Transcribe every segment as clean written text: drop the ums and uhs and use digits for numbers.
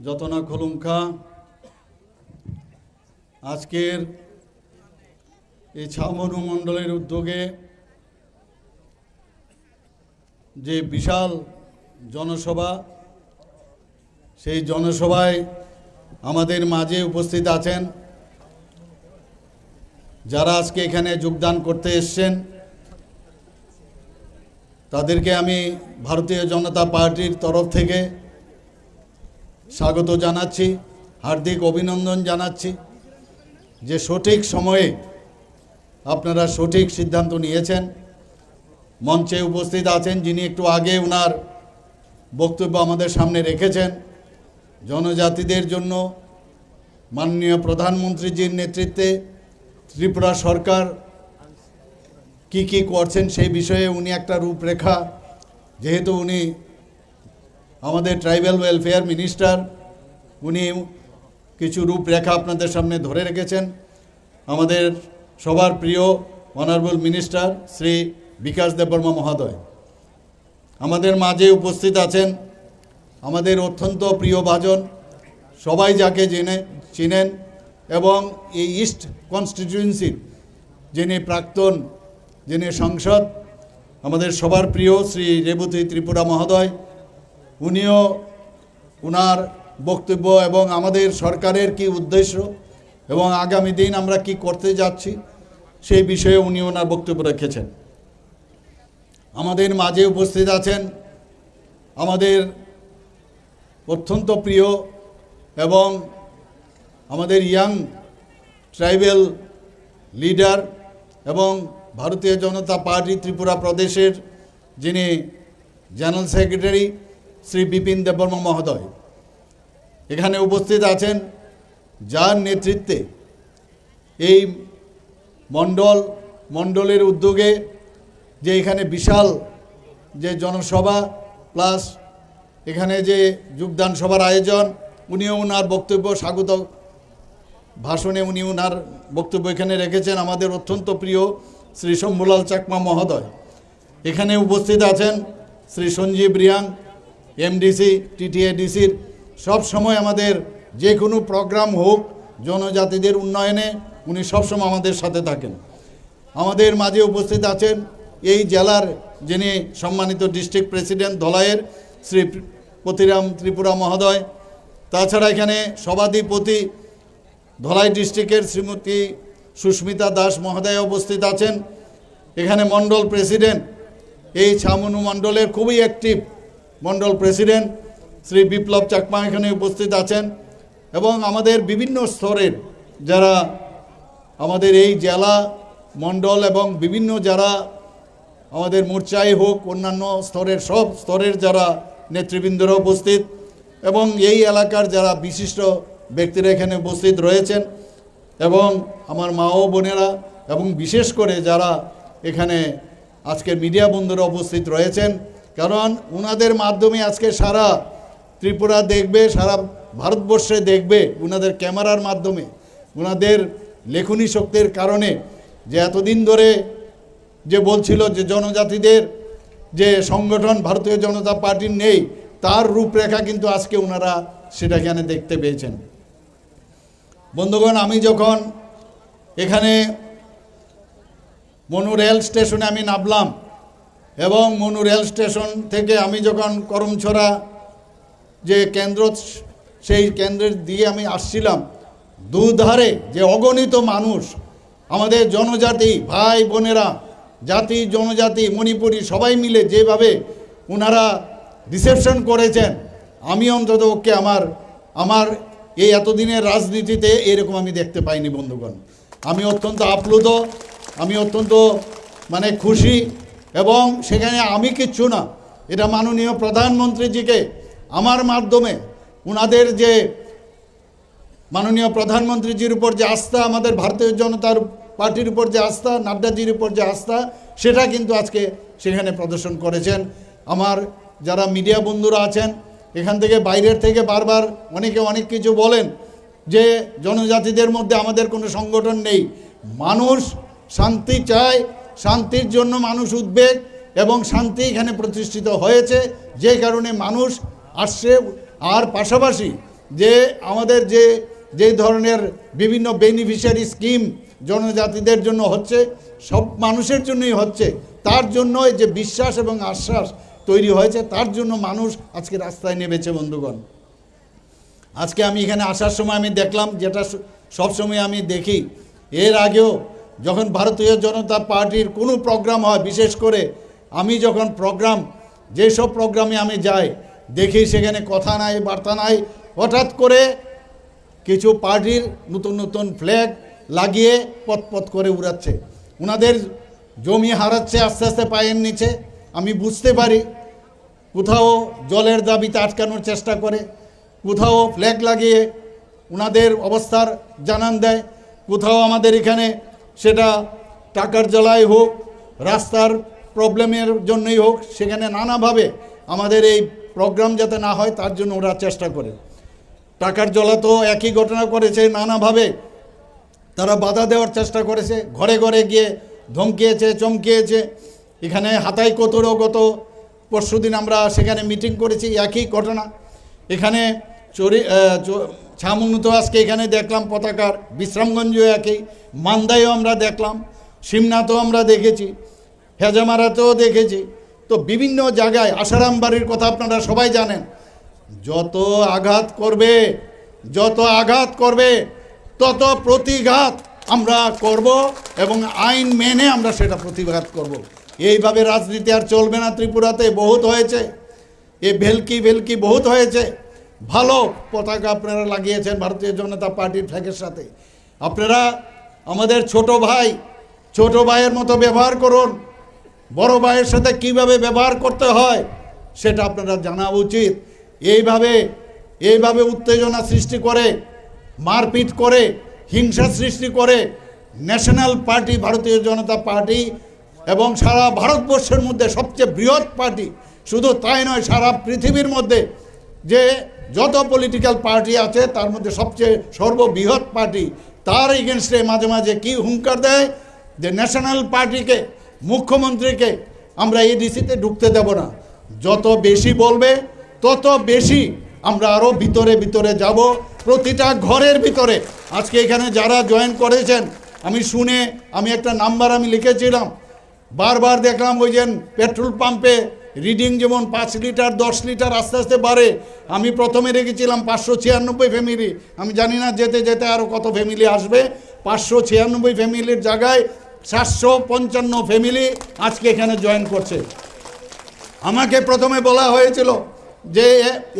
যত না খোলঙ্কা আজকের এই ছামনু মণ্ডলের উদ্যোগে যে বিশাল জনসভা, সেই জনসভায় আমাদের মাঝে উপস্থিত আছেন যারা আজকে এখানে যোগদান করতে এসেছেন, তাদেরকে আমি ভারতীয় জনতা পার্টির তরফ থেকে স্বাগত জানাচ্ছি, হার্দিক অভিনন্দন জানাচ্ছি যে সঠিক সময়ে আপনারা সঠিক সিদ্ধান্ত নিয়েছেন। মঞ্চে উপস্থিত আছেন যিনি একটু আগে ওনার বক্তব্য আমাদের সামনে রেখেছেন, জনজাতিদের জন্য মাননীয় প্রধানমন্ত্রীজির নেতৃত্বে ত্রিপুরা সরকার কি কি করছেন সেই বিষয়ে উনি একটা রূপরেখা, যেহেতু উনি আমাদের ট্রাইবাল ওয়েলফেয়ার মিনিস্টার, উনি কিছু রূপরেখা আপনাদের সামনে ধরে রেখেছেন। আমাদের সবার প্রিয় অনারেবল মিনিস্টার শ্রী বিকাশ দেববর্মা মহোদয় আমাদের মাঝে উপস্থিত আছেন। আমাদের অত্যন্ত প্রিয় ভাজন, সবাই যাকে চিনেন এবং এই ইস্ট কনস্টিটিউয়েন্সির যিনি প্রাক্তন যিনি সংসদ, আমাদের সবার প্রিয় শ্রী রেবতী ত্রিপুরা মহোদয়, উনিও ওনার বক্তব্য এবং আমাদের সরকারের কি উদ্দেশ্য এবং আগামী দিন আমরা কি করতে যাচ্ছি সেই বিষয়ে উনি ওনার বক্তব্য রেখেছেন। আমাদের মাঝে উপস্থিত আছেন আমাদের অত্যন্ত প্রিয় এবং আমাদের ইয়াং ট্রাইবাল লিডার এবং ভারতীয় জনতা পার্টি ত্রিপুরা প্রদেশের যিনি জেনারেল সেক্রেটারি শ্রী বিপিন দেববর্মা মহোদয় এখানে উপস্থিত আছেন, যার নেতৃত্বে এই মণ্ডলের উদ্যোগে যে এখানে বিশাল যে জনসভা প্লাস এখানে যে যোগদান সভার আয়োজন, উনিও ওনার বক্তব্য স্বাগত ভাষণে উনি ওনার বক্তব্য এখানে রেখেছেন। আমাদের অত্যন্ত প্রিয় শ্রী শম্ভুলাল চাকমা মহোদয় এখানে উপস্থিত আছেন, শ্রী সঞ্জীব রিয়াং এমডিসি টিটিএডিসির সব সময় আমাদের যে কোনো প্রোগ্রাম হোক জনজাতিদের উন্নয়নে উনি সবসময় আমাদের সাথে থাকেন। আমাদের মাঝে উপস্থিত আছেন এই জেলার যিনি সম্মানিত ডিস্ট্রিক্ট প্রেসিডেন্ট ধলাইয়ের শ্রী পতিরাম ত্রিপুরা মহোদয়, তাছাড়া এখানে সভাধিপতি ধলাই ডিস্ট্রিক্টের শ্রীমতী সুস্মিতা দাস মহোদয় উপস্থিত আছেন। এখানে মণ্ডল প্রেসিডেন্ট এই ছামনু মণ্ডলের খুবই অ্যাক্টিভ মণ্ডল প্রেসিডেন্ট শ্রী বিপ্লব চাকমা এখানে উপস্থিত আছেন এবং আমাদের বিভিন্ন স্তরের যারা আমাদের এই জেলা মণ্ডল এবং বিভিন্ন যারা আমাদের মোর্চায় হোক অন্যান্য স্তরের সব স্তরের যারা নেতৃবৃন্দরা উপস্থিত এবং এই এলাকার যারা বিশিষ্ট ব্যক্তিরা এখানে উপস্থিত রয়েছেন এবং আমার মা ও বোনেরা এবং বিশেষ করে যারা এখানে আজকের মিডিয়া বন্ধুরা উপস্থিত রয়েছেন, কারণ ওনাদের মাধ্যমে আজকে সারা ত্রিপুরা দেখবে, সারা ভারতবর্ষে দেখবে ওনাদের ক্যামেরার মাধ্যমে, ওনাদের লেখনী শক্তির কারণে যে এতদিন ধরে যে বলছিল যে জনজাতিদের যে সংগঠন ভারতীয় জনতা পার্টির নেই, তার রূপরেখা কিন্তু আজকে ওনারা সেটা এখানে দেখতে পেয়েছেন। বন্ধুগণ, আমি যখন এখানে মনু রেল স্টেশনে আমি নামলাম এবং মনু রেল স্টেশন থেকে আমি যখন করমছড়া যে কেন্দ্র সেই কেন্দ্রের দিয়ে আমি আসছিলাম, দুধারে যে অগণিত মানুষ আমাদের জনজাতি ভাই বোনেরা, জাতি জনজাতি মণিপুরি সবাই মিলে যেভাবে ওনারা রিসেপশন করেছেন, আমি অন্তত ওকে আমার এই এতদিনের রাজনীতিতে এরকম আমি দেখতে পাইনি। বন্ধুগণ, আমি অত্যন্ত আপ্লুত, আমি অত্যন্ত খুশি এবং সেখানে আমি কিচ্ছু না, এটা মাননীয় প্রধানমন্ত্রীজিকে আমার মাধ্যমে ওনাদের যে মাননীয় প্রধানমন্ত্রীজির উপর যে আস্থা, আমাদের ভারতীয় জনতার পার্টির উপর যে আস্থা, নাড্ডাজির উপর যে আস্থা, সেটা কিন্তু আজকে সেখানে প্রদর্শন করেছেন। আমার যারা মিডিয়া বন্ধুরা আছেন এখান থেকে বাইরের থেকে বারবার অনেকে অনেক কিছু বলেন যে জনজাতিদের মধ্যে আমাদের কোনো সংগঠন নেই, মানুষ শান্তি চায়, শান্তির জন্য মানুষ উদ্বেগ এবং শান্তি এখানে প্রতিষ্ঠিত হয়েছে, যে কারণে মানুষ আসছে। আর পাশাপাশি যে আমাদের যে ধরনের বিভিন্ন বেনিফিশিয়ারি স্কিম জনজাতিদের জন্য হচ্ছে, সব মানুষের জন্যই হচ্ছে, তার জন্য যে বিশ্বাস এবং আশ্বাস তৈরি হয়েছে, তার জন্য মানুষ আজকে রাস্তায় নেমেছে। বন্ধুগণ, আজকে আমি এখানে আসার সময় আমি দেখলাম, যেটা সবসময় আমি দেখি, এর আগেও যখন ভারতীয় জনতা পার্টির কোনো প্রোগ্রাম হয়, বিশেষ করে আমি যখন যেসব প্রোগ্রামে আমি যাই, দেখি সেখানে কথা নাই, বার্তা নাই, হঠাৎ করে কিছু পার্টির নতুন নতুন ফ্ল্যাগ লাগিয়ে পথ করে উড়াচ্ছে, ওনাদের জমি হারাচ্ছে আস্তে আস্তে পায়ের নিচে। আমি বুঝতে পারি, কোথাও জলের দাবিতে আটকানোর চেষ্টা করে, কোথাও ফ্ল্যাগ লাগিয়ে ওনাদের অবস্থার জানান দেয়, কোথাও আমাদের এখানে সেটা টাকার জ্বালাই হোক, রাস্তার প্রবলেমের জন্যই হোক, সেখানে নানাভাবে আমাদের এই প্রোগ্রাম যাতে না হয় তার জন্য ওরা চেষ্টা করে। টাকার জ্বালা তো একই ঘটনা করেছে, নানাভাবে তারা বাধা দেওয়ার চেষ্টা করেছে, ঘরে ঘরে গিয়ে ধমকিয়েছে, চমকিয়েছে। এখানে হাতাই কোতরও গত পরশুদিন আমরা সেখানে মিটিং করেছি, একই ঘটনা। এখানে ছামুনুতো আজকে এখানে দেখলাম পতাকার, বিশ্রামগঞ্জেও একই, মান্দায়ও আমরা দেখলাম, সিমনাতেও আমরা দেখেছি, হেজামারাতেও দেখেছি। তো বিভিন্ন জায়গায়, আসারাম বাড়ির কথা আপনারা সবাই জানেন, যত আঘাত করবে তত প্রতিঘাত আমরা করব এবং আইন মেনে আমরা সেটা প্রতিঘাত করব। এইভাবে রাজনীতি আর চলবে না। ত্রিপুরাতে বহুত হয়েছে, এ ভেলকি বহুত হয়েছে। ভালো পতাকা আপনারা লাগিয়েছেন ভারতীয় জনতা পার্টির ফ্ল্যাগের সাথে। আপনারা আমাদের ছোট ভাইয়ের মতো ব্যবহার করুন। বড় ভাইয়ের সাথে কিভাবে ব্যবহার করতে হয় সেটা আপনারা জানা উচিত। এইভাবে উত্তেজনা সৃষ্টি করে, মারপিট করে, হিংসা সৃষ্টি করে ন্যাশনাল পার্টি ভারতীয় জনতা পার্টি এবং সারা ভারতবর্ষের মধ্যে সবচেয়ে বৃহৎ পার্টি, শুধু তাই নয়, সারা পৃথিবীর মধ্যে যে যত পলিটিক্যাল পার্টি আছে তার মধ্যে সবচেয়ে সর্ববৃহৎ পার্টি, তার এগেনস্টে মাঝে মাঝে কি হুঙ্কার দেয় যে ন্যাশনাল পার্টিকে, মুখ্যমন্ত্রীকে আমরা এডিসিতে ঢুকতে দেব না। যত বেশি বলবে তত বেশি আমরা আরও ভিতরে যাব, প্রতিটা ঘরের ভিতরে। আজকে এখানে যারা জয়েন করেছেন, আমি একটা নাম্বার আমি লিখেছিলাম, বারবার দেখলাম ওই যে পেট্রোল পাম্পে রিডিং যেমন 5 লিটার 10 লিটার আস্তে আস্তে বাড়ে। আমি প্রথমে রেখেছিলাম 596 ফ্যামিলি, আমি জানি না যেতে যেতে আরও কত ফ্যামিলি আসবে। 596 ফ্যামিলির জায়গায় 755 ফ্যামিলি আজকে এখানে জয়েন করছে। আমাকে প্রথমে বলা হয়েছিল যে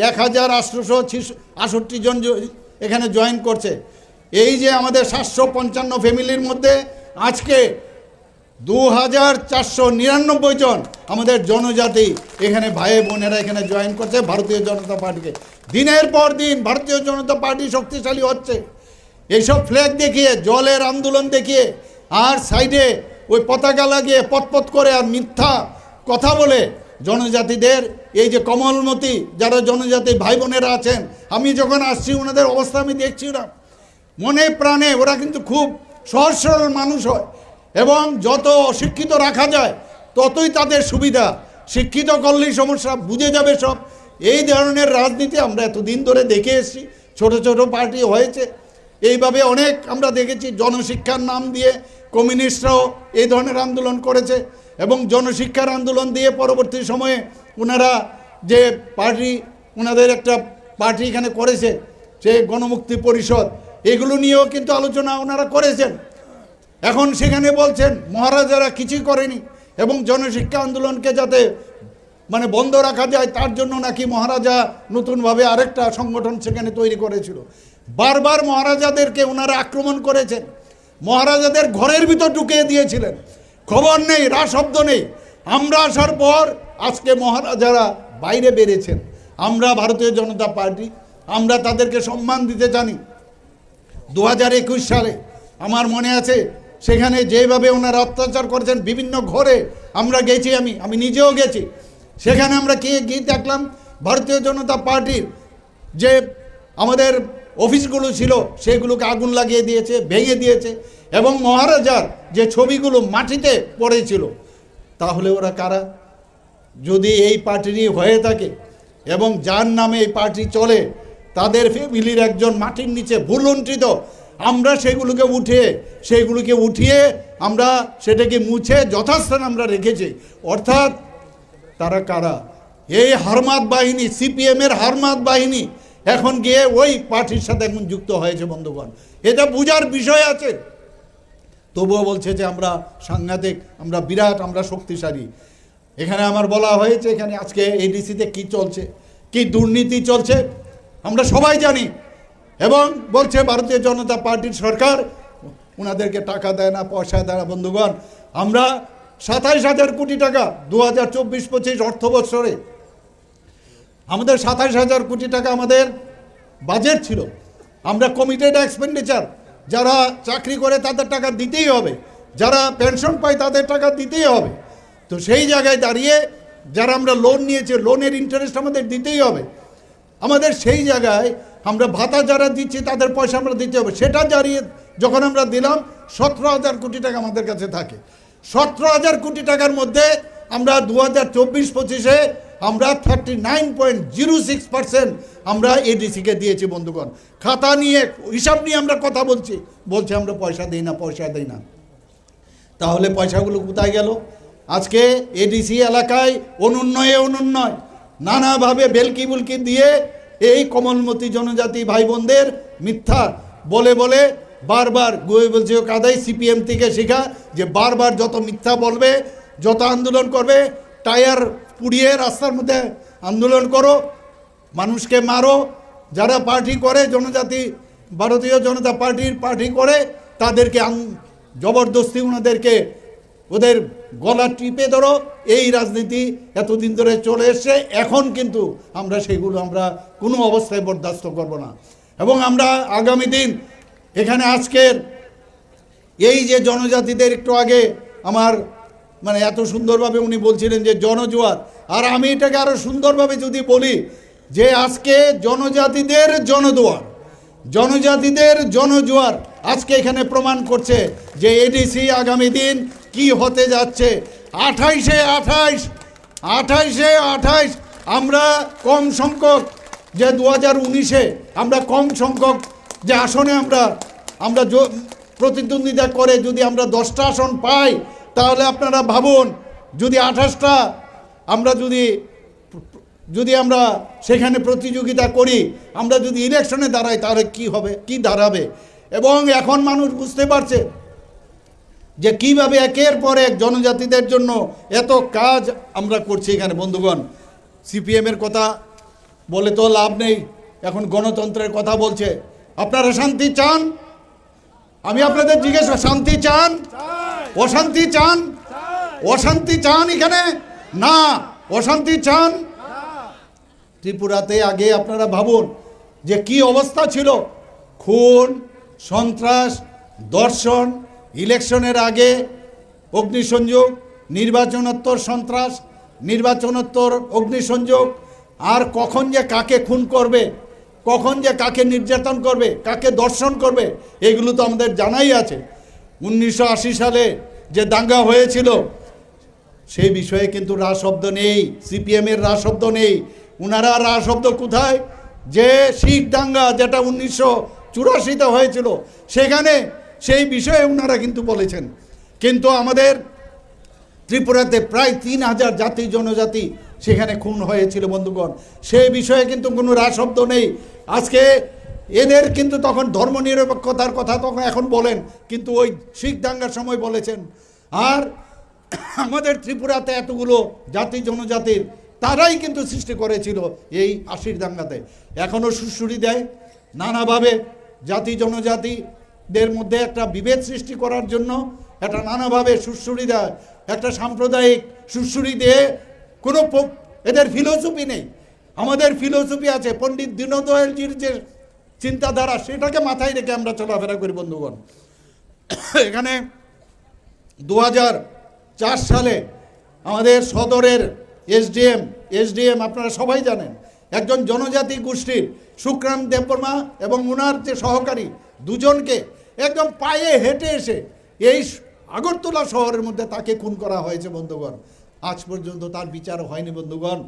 1868 জন এখানে জয়েন করছে। এই যে আমাদের 755 ফ্যামিলির মধ্যে আজকে 2499 জন আমাদের জনজাতি এখানে ভাই বোনেরা এখানে জয়েন করছে ভারতীয় জনতা পার্টিকে। দিনের পর দিন ভারতীয় জনতা পার্টি শক্তিশালী হচ্ছে। এইসব ফ্ল্যাগ দেখিয়ে, জলের আন্দোলন দেখিয়ে, আর সাইডে ওই পতাকা লাগিয়ে পথ করে আর মিথ্যা কথা বলে জনজাতিদের, এই যে কমলমতি যারা জনজাতি ভাই বোনেরা আছেন, আমি যখন আসছি ওনাদের অবস্থা আমি দেখছিলাম, মনে প্রাণে ওরা কিন্তু খুব সহজ সরল মানুষ হয় এবং যত শিক্ষিত রাখা যায় ততই তাদের সুবিধা। শিক্ষিত করলেই সমস্যা, বুঝে যাবে সব। এই ধরনের রাজনীতি আমরা এতদিন ধরে দেখে এসেছি, ছোট ছোট পার্টি হয়েছে, এইভাবে অনেক আমরা দেখেছি। জনশিক্ষার নাম দিয়ে কমিউনিস্টরাও এই ধরনের আন্দোলন করেছে এবং জনশিক্ষার আন্দোলন দিয়ে পরবর্তী সময়ে ওনারা যে ওনাদের একটা পার্টি এখানে করেছে, সে গণমুক্তি পরিষদ, এগুলো নিয়েও কিন্তু আলোচনা ওনারা করেছেন। এখন সেখানে বলছেন মহারাজারা কিছুই করেনি এবং জনশিক্ষা আন্দোলনকে যাতে বন্ধ রাখা যায় তার জন্য নাকি মহারাজা নতুনভাবে আরেকটা সংগঠন সেখানে তৈরি করেছিল। বারবার মহারাজাদেরকে ওনারা আক্রমণ করেছেন, মহারাজাদের ঘরের ভিতর ঢুকিয়ে দিয়েছিলেন, খবর নেই, শব্দ নেই। আমরা আসার পর আজকে মহারাজারা বাইরে বেরিয়েছেন। আমরা ভারতীয় জনতা পার্টি আমরা তাদেরকে সম্মান দিতে জানি। 2021 সালে আমার মনে আছে, সেখানে যেভাবে ওনারা অত্যাচার করেছেন বিভিন্ন ঘরে আমরা গেছি, আমি নিজেও গেছি। সেখানে আমরা গিয়ে দেখলাম ভারতীয় জনতা পার্টির যে আমাদের অফিসগুলো ছিল সেগুলোকে আগুন লাগিয়ে দিয়েছে, ভেঙে দিয়েছে এবং মহারাজার যে ছবিগুলো মাটিতে পড়েছিল। তাহলে ওরা কারা? যদি এই পার্টিরই হয়ে থাকে এবং যার নামে এই পার্টি চলে, তাদের ফ্যামিলির একজন মাটির নিচে ভুলুণ্ঠিত, আমরা সেইগুলোকে উঠিয়ে আমরা সেটাকে মুছে যথাস্থান আমরা রেখেছি। অর্থাৎ তারা কারা? এই হারমাত বাহিনী, সিপিএমের হারমাত বাহিনী এখন গিয়ে ওই পার্টির সাথে এখন যুক্ত হয়েছে বন্ধুগণ। এটা বোঝার বিষয় আছে। তবুও বলছে যে আমরা সাংঘাতিক, আমরা বিরাট, আমরা শক্তিশালী। এখানে আমার বলা হয়েছে এখানে আজকে এডিসিতে কি চলছে, কি দুর্নীতি চলছে আমরা সবাই জানি। এবং বলছে ভারতীয় জনতা পার্টির সরকার ওনাদেরকে টাকা দেয় না, পয়সা দেয় না। বন্ধুগণ, আমরা 27,000 কোটি টাকা 2024-25 অর্থ বৎসরে আমাদের 27,000 কোটি টাকা আমাদের বাজেট ছিল। আমরা কমিটেড এক্সপেন্ডিচার, যারা চাকরি করে তাদের টাকা দিতেই হবে, যারা পেনশন পায় তাদের টাকা দিতেই হবে। তো সেই জায়গায় দাঁড়িয়ে যারা আমরা লোন নিয়েছি, লোনের ইন্টারেস্ট আমাদের দিতেই হবে। আমাদের সেই জায়গায় আমরা ভাতা যারা দিচ্ছি তাদের পয়সা আমরা দিতে হবে। সেটা দাঁড়িয়ে যখন আমরা দিলাম 17,000 কোটি টাকা আমাদের কাছে থাকে। 17,000 কোটি টাকার মধ্যে আমরা 2024-25-এ আমরা 39.06% আমরা এডিসিকে দিয়েছি বন্ধুগণ। খাতা নিয়ে, হিসাব নিয়ে আমরা কথা বলছি আমরা পয়সা দিই না। তাহলে পয়সাগুলো কোথায় গেল? আজকে এডিসি এলাকায় অনুন্নয় নানাভাবে বেলকি বুলকি দিয়ে এই কমলমতি জনজাতি ভাই বোনদের মিথ্যা বলে বারবার বলছে কাদাই সিপিএম থেকে শেখা যে বারবার যত মিথ্যা বলবে, যত আন্দোলন করবে, টায়ার পুড়িয়ে রাস্তার মধ্যে আন্দোলন করো, মানুষকে মারো। যারা পার্টি করে জনজাতি, ভারতীয় জনতা পার্টি করে তাদেরকে জবরদস্তি ওদের গলা টিপে ধরো। এই রাজনীতি এতদিন ধরে চলে এসছে। এখন কিন্তু আমরা কোনো অবস্থায় বরদাস্ত করব না। এবং আমরা আগামী দিন এখানে আজকের এই যে জনজাতিদের, একটু আগে আমার এত সুন্দরভাবে উনি বলছিলেন যে জনজোয়ার, আর আমি এটাকে আরও সুন্দরভাবে যদি বলি যে আজকে জনজাতিদের জনজোয়ার আজকে এখানে প্রমাণ করছে যে এডিসি আগামী দিন কি হতে যাচ্ছে। 28 আমরা কম সংখ্যক যে 2019-এ আমরা কম সংখ্যক যে আসনে আমরা প্রতিদ্বন্দ্বিতা করে যদি আমরা 10টা আসন পাই, তাহলে আপনারা ভাবুন যদি 28টা আমরা যদি আমরা সেখানে প্রতিযোগিতা করি, আমরা যদি ইলেকশনে দাঁড়াই, তাহলে কি হবে, কি দাঁড়াবে। এবং এখন মানুষ বুঝতে পারছে যে কিভাবে একের পর এক জনজাতিদের জন্য এত কাজ আমরা করছি এখানে। বন্ধুগণ, সিপিএমের কথা বলে তো লাভ নেই, এখন গণতন্ত্রের কথা বলছে। আপনারা শান্তি চান? আমি আপনাদের জিজ্ঞেস, শান্তি চান? অশান্তি চান এখানে? না, অশান্তি চান? ত্রিপুরাতে আগে আপনারা ভাবুন যে কি অবস্থা ছিল, খুন, সন্ত্রাস, ধর্ষণ, ইলেকশনের আগে অগ্নিসংযোগ, নির্বাচনোত্তর সন্ত্রাস, নির্বাচনোত্তর অগ্নিসংযোগ, আর কখন যে কাকে খুন করবে, কখন যে কাকে নির্যাতন করবে, কাকে ধর্ষণ করবে, এগুলো তো আমাদের জানাই আছে। 1980 সালে যে দাঙ্গা হয়েছিল সেই বিষয়ে কিন্তু রা শব্দ নেই, সিপিএমের রা শব্দ নেই। উনারা রা শব্দ কোথায়? যে শিখ দাঙ্গা যেটা 1984-তে হয়েছিল, সেখানে সেই বিষয়ে উনারা কিন্তু বলেছেন। কিন্তু আমাদের ত্রিপুরাতে প্রায় 3,000 জাতি জনজাতি সেখানে খুন হয়েছিল বন্ধুগণ, সেই বিষয়ে কিন্তু কোনো রা শব্দ নেই। আজকে এদের কিন্তু তখন ধর্মনিরপেক্ষতার কথা তখন এখন বলেন, কিন্তু ওই শিখ দাঙ্গার সময় বলেছেন। আর আমাদের ত্রিপুরাতে এতগুলো জাতি জনজাতির তারাই কিন্তু সৃষ্টি করেছিল এই 80 দাঙ্গাতে। এখনও সুড়সুড়ি দেয় নানাভাবে জাতি জনজাতিদের মধ্যে একটা বিভেদ সৃষ্টি করার জন্য, একটা নানাভাবে সুড়সুড়ি দেয়, একটা সাম্প্রদায়িক সুড়সুড়ি দিয়ে কোনো এদের ফিলোসফি নেই। আমাদের ফিলোসফি আছে, পণ্ডিত দীনদয়ালজির যে চিন্তাধারা, সেটাকে মাথায় রেখে আমরা চলাফেরা করি বন্ধুগণ। এখানে 2004 সালে আমাদের সদরের এসডিএম আপনারা সবাই জানেন, একজন জনজাতি গোষ্ঠীর সুখরাম দেববর্মা এবং ওনার যে সহকারী দুজনকে একদম পায়ে হেঁটে এসে এই আগরতলা শহরের মধ্যে তাকে খুন করা হয়েছে বন্ধুগণ। আজ পর্যন্ত তার বিচার হয়নি বন্ধুগণ।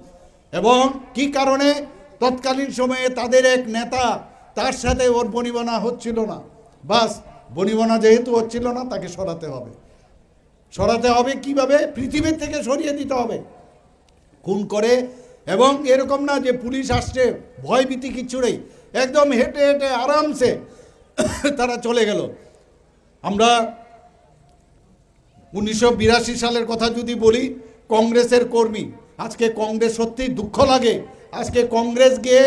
এবং কি কারণে? তৎকালীন সময়ে তাদের এক নেতা, তার সাথে ওর বনিবনা হচ্ছিল না, বাস বনিবনা যেহেতু হচ্ছিল না তাকে সরাতে হবে। সরাতে হবে কিভাবে? পৃথিবীর থেকে সরিয়ে দিতে হবে খুন করে। এবং এরকম না যে পুলিশ আসছে, ভয়ভীতি কিচ্ছু নেই, একদম হেঁটে হেঁটে আরামসে তারা চলে গেল। আমরা 1982 সালের কথা যদি বলি, কংগ্রেসের কর্মী, আজকে কংগ্রেস সত্যিই দুঃখ লাগে, আজকে কংগ্রেস গিয়ে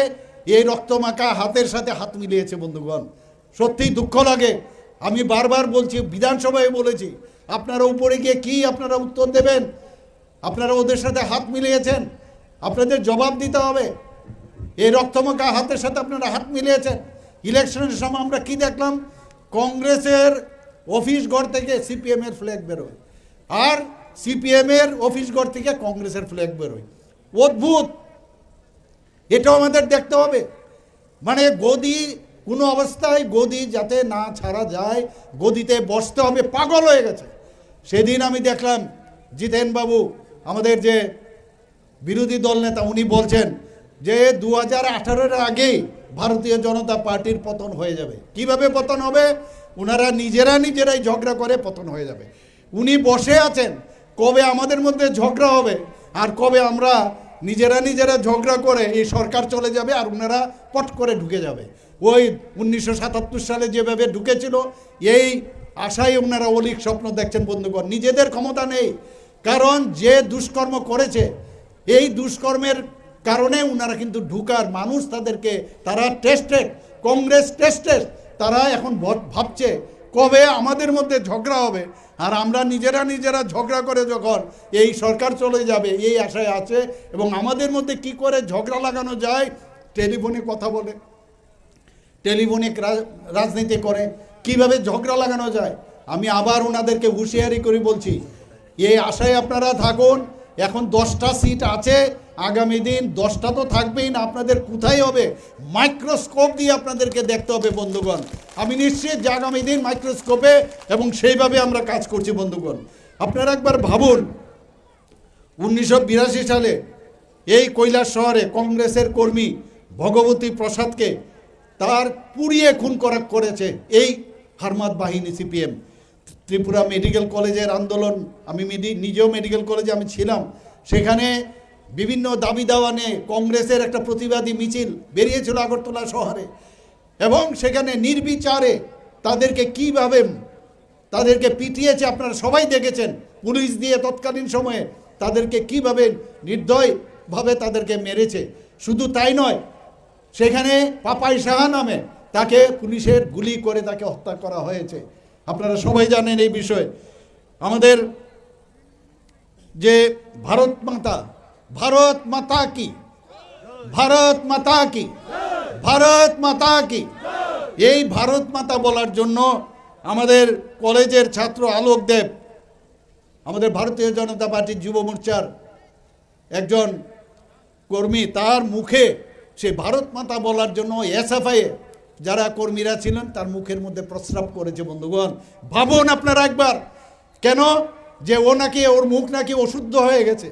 এই রক্তমাখা হাতের সাথে হাত মিলিয়েছে বন্ধুগণ, সত্যিই দুঃখ লাগে। আমি বারবার বলছি, বিধানসভায় বলেছি, আপনারা উপরে গিয়ে কি আপনারা উত্তর দেবেন? আপনারা ওদের সাথে হাত মিলিয়েছেন, আপনাদের জবাব দিতে হবে। এই রক্তমাখা হাতের সাথে আপনারা হাত মিলিয়েছেন। ইলেকশনের সময় আমরা কি দেখলাম? কংগ্রেসের অফিস ঘর থেকে সিপিএমের ফ্ল্যাগ বেরোয়, আর সিপিএমের অফিস ঘর থেকে কংগ্রেসের ফ্ল্যাগ বেরোয়। অদ্ভুত, এটাও আমাদের দেখতে হবে। মানে গদি, কোনো অবস্থায় গদি যাতে না ছাড়া যায়, গদিতে বসতে হবে, পাগল হয়ে গেছে। সেদিন আমি দেখলাম জিতেন বাবু, আমাদের যে বিরোধী দল নেতা, উনি বলছেন যে 2018-এর আগেই ভারতীয় জনতা পার্টির পতন হয়ে যাবে। কিভাবে পতন হবে? ওনারা নিজেরাই ঝগড়া করে পতন হয়ে যাবে। উনি বসে আছেন, কবে আমাদের মধ্যে ঝগড়া হবে আর কবে আমরা নিজেরা ঝগড়া করে এই সরকার চলে যাবে আর ওনারা পট করে ঢুকে যাবে। ওই 1977 সালে যেভাবে ঢুকেছিল, এই আশায় ওনারা অলিক স্বপ্ন দেখছেন বন্ধুগণ। নিজেদের ক্ষমতা নেই, কারণ যে দুষ্কর্ম করেছে, এই দুষ্কর্মের কারণে ওনারা কিন্তু ঢুকার মানুষ তাদেরকে, তারা টেস্টেড, কংগ্রেস টেস্টেড। তারা এখন ভাবছে কবে আমাদের মধ্যে ঝগড়া হবে আর আমরা নিজেরা ঝগড়া করে যখন এই সরকার চলে যাবে, এই আশায় আছে। এবং আমাদের মধ্যে কি করে ঝগড়া লাগানো যায়, টেলিফোনে কথা বলে, টেলিফোনিক রাজনীতি করে, কিভাবে ঝগড়া লাগানো যায়। আমি আবার ওনাদেরকে হুঁশিয়ারি করে বলছি, এই আশায় আপনারা থাকুন। এখন 10টা সিট আছে, আগামী দিন 10টা তো থাকবেই না, আপনাদের কোথায় হবে? মাইক্রোস্কোপ দিয়ে আপনাদেরকে দেখতে হবে বন্ধুগণ। আমি নিশ্চিত যে আগামী দিন মাইক্রোস্কোপে এবং সেইভাবে আমরা কাজ করছি বন্ধুগণ। আপনারা একবার ভাবুন, 1982 সালে এই কৈলাস শহরে কংগ্রেসের কর্মী ভগবতী প্রসাদকে তার পুড়িয়ে খুন করেছে এই হারমাত বাহিনী, সিপিএম। ত্রিপুরা মেডিকেল কলেজের আন্দোলন, আমি নিজেও মেডিকেল কলেজে আমি ছিলাম, সেখানে বিভিন্ন দাবি দাওয়া নিয়ে কংগ্রেসের একটা প্রতিবাদী মিছিল বেরিয়েছিল আগরতলা শহরে, এবং সেখানে নির্বিচারে তাদেরকে কিভাবে তাদেরকে পিটিয়েছে আপনারা সবাই দেখেছেন। পুলিশ দিয়ে তৎকালীন সময়ে তাদেরকে কিভাবে নির্দয়ভাবে তাদেরকে মেরেছে। শুধু তাই নয়, সেখানে পাপাই সাহা নামে তাকে পুলিশের গুলি করে তাকে হত্যা করা হয়েছে। আপনারা সবাই জানেন এই বিষয়ে। আমাদের যে ভারত মাতা কি, ভারত মাতা কি, এই ভারত মাতা বলার জন্য আমাদের কলেজের ছাত্র আলোক দেব, আমাদের ভারতীয় জনতা পার্টির যুব মোর্চার একজন কর্মী, তার মুখে সে ভারত মাতা বলার জন্য এসএফআই যারা কর্মীরা ছিলেন তার মুখের মধ্যে প্রস্রাব করেছে বন্ধুগণ। ভাবুন আপনারা একবার, কেন? যে ও নাকি, ওর মুখ নাকি অশুদ্ধ হয়ে গেছে,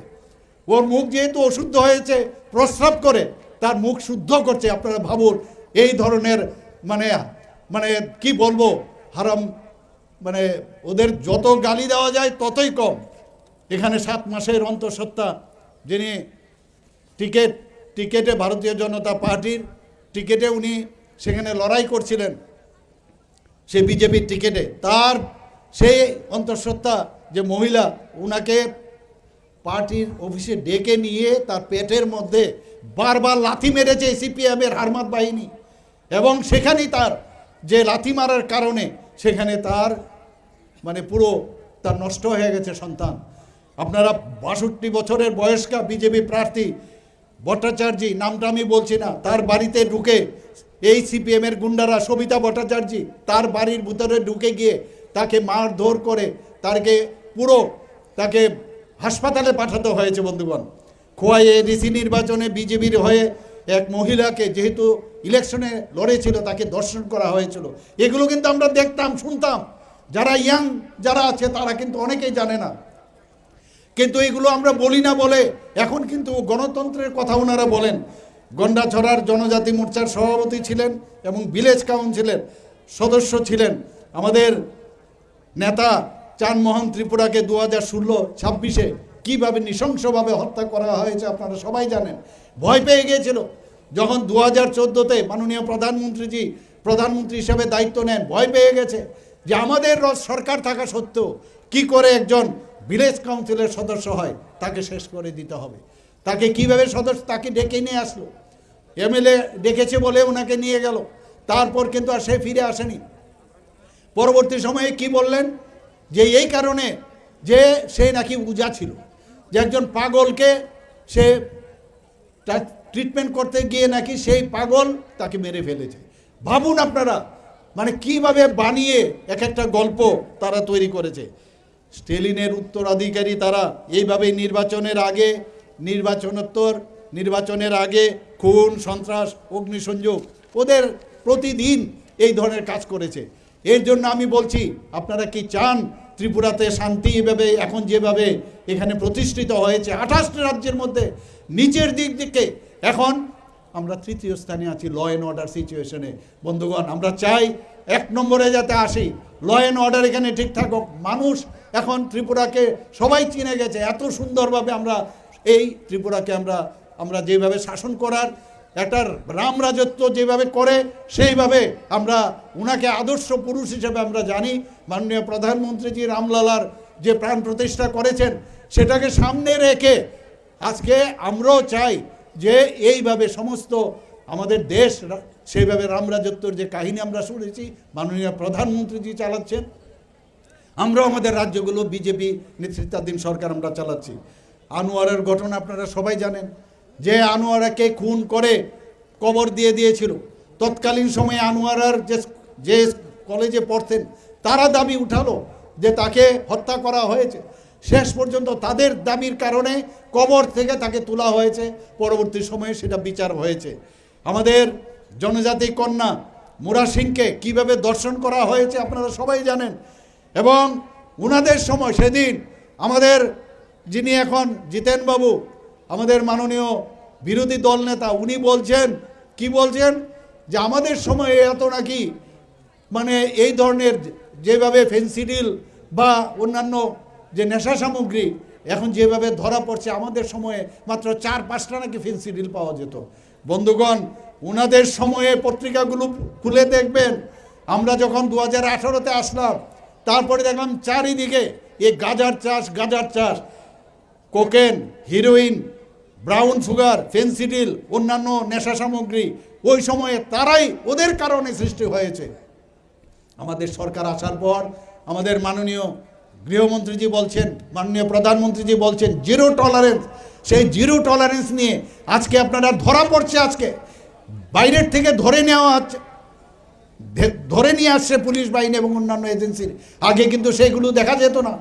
ওর মুখ যেহেতু অশুদ্ধ হয়েছে, প্রস্রাব করে তার মুখ শুদ্ধ করছে। আপনারা ভাবুন, এই ধরনের মানে কি বলবো, হারাম, মানে ওদের যত গালি দেওয়া যায় ততই কম। এখানে 7 মাসের অন্তঃসত্ত্বা, যিনি টিকেটে ভারতীয় জনতা পার্টির টিকেটে উনি সেখানে লড়াই করছিলেন, সে বিজেপির টিকেটে, তার সেই অন্তঃসত্ত্বা যে মহিলা, উনাকে পার্টির অফিসে ডেকে নিয়ে তার পেটের মধ্যে বারবার লাথি মেরেছে সিপিএমের হারমাত বাহিনী। এবং সেখানেই তার যে লাথি মারার কারণে সেখানে তার পুরো তার নষ্ট হয়ে গেছে সন্তান। আপনারা 62 বছরের বয়স্কা বিজেপি প্রার্থী ভট্টাচার্য, নামটা আমি বলছি না, তার বাড়িতে ঢুকে এই সিপিএমের গুন্ডারা, সবিতা ভট্টাচার্য, তার বাড়ির ভিতরে ঢুকে গিয়ে তাকে মারধর করে তাকে হাসপাতালে পাঠাতে হয়েছে বন্ধুগণ। খোয়াইয়ে ডিসি নির্বাচনে বিজেপির হয়ে এক মহিলাকে, যেহেতু ইলেকশনে লড়েছিল, তাকে দর্শন করা হয়েছিল। এগুলো কিন্তু আমরা দেখতাম, শুনতাম। যারা ইয়াং যারা আছে তারা কিন্তু অনেকেই জানে না, কিন্তু এগুলো আমরা বলি না বলে এখন কিন্তু গণতন্ত্রের কথা ওনারা বলেন। গন্ডাছড়ার জনজাতি মোর্চার সভাপতি ছিলেন এবং ভিলেজ কাউন্সিলের সদস্য ছিলেন। আমাদের নেতা চানমোহন ত্রিপুরাকে 2016-26 কীভাবে নৃশংসভাবে হত্যা করা হয়েছে আপনারা সবাই জানেন। ভয় পেয়ে গিয়েছিল যখন 2014-তে মাননীয় প্রধানমন্ত্রী হিসাবে দায়িত্ব নেন, ভয় পেয়ে গেছে যে আমাদের সরকার থাকা সত্ত্বেও কি করে একজন ভিলেজ কাউন্সিলের সদস্য হয়, তাকে শেষ করে দিতে হবে। তাকে কিভাবে তাকে ডেকে নিয়ে আসলো, এমএলএ ডেকেছে বলে ওনাকে নিয়ে গেল, তারপর কিন্তু আর সে ফিরে আসেনি। পরবর্তী সময়ে কি বললেন যে এই কারণে যে সে নাকি উজা ছিল, যে একজন পাগলকে সে ট্রিটমেন্ট করতে গিয়ে নাকি সেই পাগল তাকে মেরে ফেলেছে। ভাবুন আপনারা, মানে কিভাবে বানিয়ে এক একটা গল্প তারা তৈরি করেছে। স্টেলিনের উত্তরাধিকারী তারা এইভাবেই নির্বাচনের আগে, নির্বাচনোত্তর, নির্বাচনের আগে খুন, সন্ত্রাস, অগ্নিসংযোগ, ওদের প্রতিদিন এই ধরনের কাজ করেছে। এর জন্য আমি বলছি, আপনারা কি চান ত্রিপুরাতে শান্তি এভাবে এখন যেভাবে এখানে প্রতিষ্ঠিত হয়েছে 28টি রাজ্যের মধ্যে নিচের দিক থেকে এখন আমরা তৃতীয় স্থানে আছি ল অ্যান্ড অর্ডার সিচুয়েশনে। বন্ধুগণ, আমরা চাই 1 নম্বরে যাতে আসি, ল অ্যান্ড অর্ডার এখানে ঠিকঠাক হোক। মানুষ এখন ত্রিপুরাকে সবাই চিনে গেছে, এত সুন্দরভাবে আমরা এই ত্রিপুরাকে আমরা যেভাবে শাসন করার একটা রাম রাজত্ব যেভাবে করে সেইভাবে আমরা ওনাকে আদর্শ পুরুষ হিসেবে আমরা জানি। মাননীয় প্রধানমন্ত্রীজি রামলালার যে প্রাণ প্রতিষ্ঠা করেছেন সেটাকে সামনে রেখে আজকে আমরাও চাই যে এইভাবে সমস্ত আমাদের দেশ সেইভাবে রাম রাজত্বর যে কাহিনী আমরা শুনেছি মাননীয় প্রধানমন্ত্রীজি চালাচ্ছেন, আমরাও আমাদের রাজ্যগুলো বিজেপি নেতৃত্বাধীন সরকার আমরা চালাচ্ছি। আনোয়ারের ঘটনা আপনারা সবাই জানেন, যে আনোয়ারাকে খুন করে কবর দিয়ে দিয়েছিল। তৎকালীন সময়ে আনোয়ারার যে কলেজে পড়তেন তারা দাবি উঠালো যে তাকে হত্যা করা হয়েছে। শেষ পর্যন্ত তাদের দাবির কারণে কবর থেকে তাকে তোলা হয়েছে, পরবর্তী সময়ে সেটা বিচার হয়েছে। আমাদের জনজাতি কন্যা মুরা সিংকে কীভাবে দর্শন করা হয়েছে আপনারা সবাই জানেন। এবং ওনাদের সময় সেদিন আমাদের যিনি এখন জিতেনবাবু, আমাদের মাননীয় বিরোধী দল নেতা, উনি বলছেন কি বলছেন যে আমাদের সময়ে এত নাকি মানে এই ধরনের যেভাবে ফেন্সিডিল বা অন্যান্য যে নেশা সামগ্রী এখন যেভাবে ধরা পড়ছে, আমাদের সময়ে মাত্র 4-5টা নাকি ফেন্সিডিল পাওয়া যেত। বন্ধুগণ, ওনাদের সময়ে পত্রিকাগুলো খুলে দেখবেন, আমরা যখন 2018-তে আসলাম তারপরে দেখলাম চারিদিকে এই গাঁজার চাষ, cocaine, heroine, brown sugar, Phensedyl, অন্যান্য নেশা সামগ্রী ওই সময়ে তারাই ওদের কারণে সৃষ্টি হয়েছে। আমাদের সরকার আসার পর আমাদের মাননীয় গৃহমন্ত্রীজি বলছেন, মাননীয় প্রধানমন্ত্রীজি বলছেন জিরো টলারেন্স। সেই জিরো টলারেন্স নিয়ে আজকে আপনারা ধরা পড়ছে, আজকে বাইরের থেকে ধরে নিয়ে আসছে পুলিশ বাহিনী এবং অন্যান্য এজেন্সির। আগে কিন্তু সেইগুলো দেখা যেত না,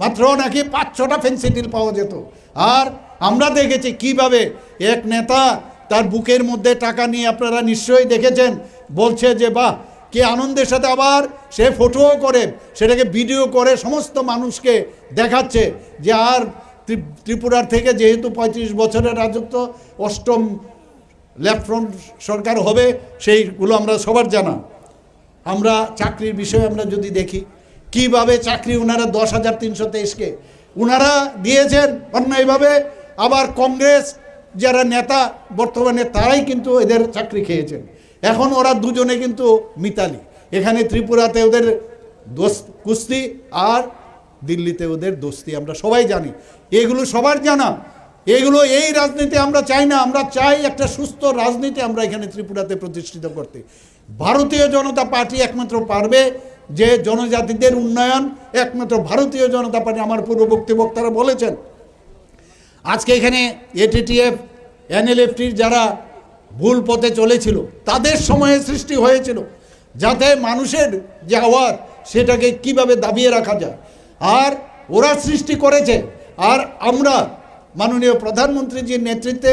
মাত্র নাকি 5-6টা ফেন্সিডিল পাওয়া যেত। আর আমরা দেখেছি কিভাবে এক নেতা তার বুকের মধ্যে টাকা নিয়ে, আপনারা নিশ্চয়ই দেখেছেন, বলছে যে বাহ কি আনন্দের সাথে, আবার সে ফটোও করে সেটাকে ভিডিও করে সমস্ত মানুষকে দেখাচ্ছে যে আর ত্রিপুরার থেকে যেহেতু 35 বছরের রাজত্ব, 8ম লেফট ফ্রন্ট সরকার হবে, সেইগুলো আমরা সবার জানা। আমরা চাকরির বিষয়ে আমরা যদি দেখি কিভাবে চাকরি ওনারা 10,323কে ওনারা দিয়েছেন অন্যায়ভাবে, আবার কংগ্রেস যারা নেতা বর্তমানে তারাই কিন্তু এদের চাকরি খেয়েছেন। এখন ওরা দুজনে কিন্তু মিতালি, এখানে ত্রিপুরাতে ওদের কুস্তি আর দিল্লিতে ওদের দোস্তি, আমরা সবাই জানি, এগুলো সবার জানা। এই রাজনীতি আমরা চাই না, আমরা চাই একটা সুস্থ রাজনীতি আমরা এখানে ত্রিপুরাতে প্রতিষ্ঠিত করতে। ভারতীয় জনতা পার্টি একমাত্র পারবে যে জনজাতিদের উন্নয়ন, একমাত্র ভারতীয় জনতা পার্টি। আমার পূর্ববর্তী বক্তারা বলেছেন, আজকে এখানে এটিটিএফ, এনএলএফটির যারা ভুল পথে চলেছিল তাদের সময়ে সৃষ্টি হয়েছিল, যাতে মানুষের যে আওয়াজ সেটাকে কিভাবে দাবিয়ে রাখা যায়, আর ওরা সৃষ্টি করেছে। আর আমরা মাননীয় প্রধানমন্ত্রীজির নেতৃত্বে,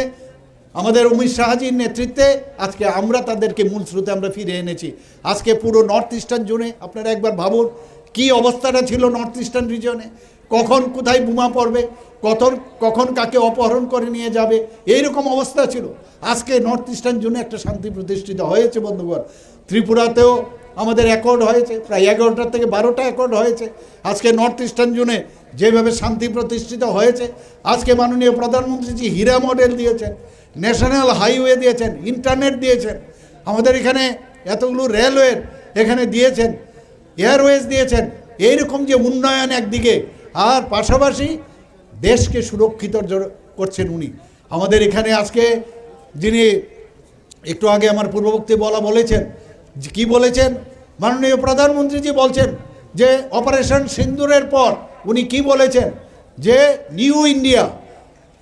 আমাদের অমিত শাহজির নেতৃত্বে আজকে আমরা তাদেরকে মূল স্রোতে আমরা ফিরে এনেছি। আজকে পুরো নর্থ ইস্টার্ন জোনে আপনারা একবার ভাবুন কি অবস্থাটা ছিল নর্থ ইস্টার্ন রিজনে, কখন কোথায় বোমা পড়বে, কখন কাকে অপহরণ করে নিয়ে যাবে, এইরকম অবস্থা ছিল। আজকে নর্থ ইস্টার্ন জোনে একটা শান্তি প্রতিষ্ঠিত হয়েছে বন্ধুগণ। ত্রিপুরাতেও আমাদের অ্যাকর্ড হয়েছে, প্রায় 11টা থেকে 12টা অ্যাকর্ড হয়েছে। আজকে নর্থ ইস্টার্ন জোনে যেভাবে শান্তি প্রতিষ্ঠিত হয়েছে, আজকে মাননীয় প্রধানমন্ত্রীজি হীরা মডেল দিয়েছেন, ন্যাশনাল হাইওয়ে দিয়েছেন, ইন্টারনেট দিয়েছেন, আমাদের এখানে এতগুলো রেলওয়ের এখানে দিয়েছেন, এয়ারওয়েজ দিয়েছেন। এইরকম যে উন্নয়ন একদিকে, আর পাশাপাশি দেশকে সুরক্ষিত করছেন উনি। আমাদের এখানে আজকে যিনি একটু আগে আমার পূর্ববর্তী বলেছেন, কি বলেছেন মাননীয় প্রধানমন্ত্রীজি বলছেন যে অপারেশন সিন্দুরের পর উনি কি বলেছেন যে নিউ ইন্ডিয়া,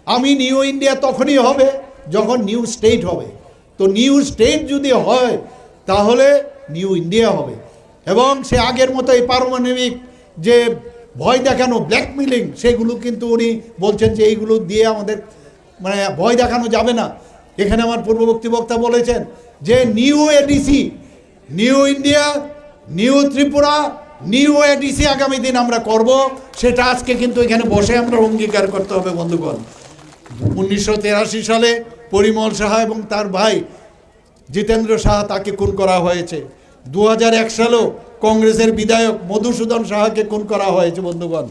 আমি নিউ ইন্ডিয়া তখনই হবে যখন নিউ স্টেট হবে। তো নিউ স্টেট যদি হয় তাহলে নিউ ইন্ডিয়া হবে। এবং সে আগের মতো এই পারমাণবিক যে ভয় দেখানো, ব্ল্যাকমেলিং, সেগুলো কিন্তু উনি বলছেন যে এইগুলো দিয়ে আমাদের মানে ভয় দেখানো যাবে না। এখানে আমার পূর্ববর্তী বক্তা বলেছেন যে new ADC, new India, new Tripura, new ADC আগামী দিন আমরা করব। সেটা আজকে কিন্তু এখানে বসে আমরা অঙ্গীকার করতে হবে বন্ধুগণ। 1983 সালে পরিমল সাহা এবং তার ভাই জিতেন্দ্র সাহা তাকে খুন করা হয়েছে। 2001 সালেও কংগ্রেসের বিধায়ক মধুসূদন সাহাকে খুন করা হয়েছে বন্ধুগণ।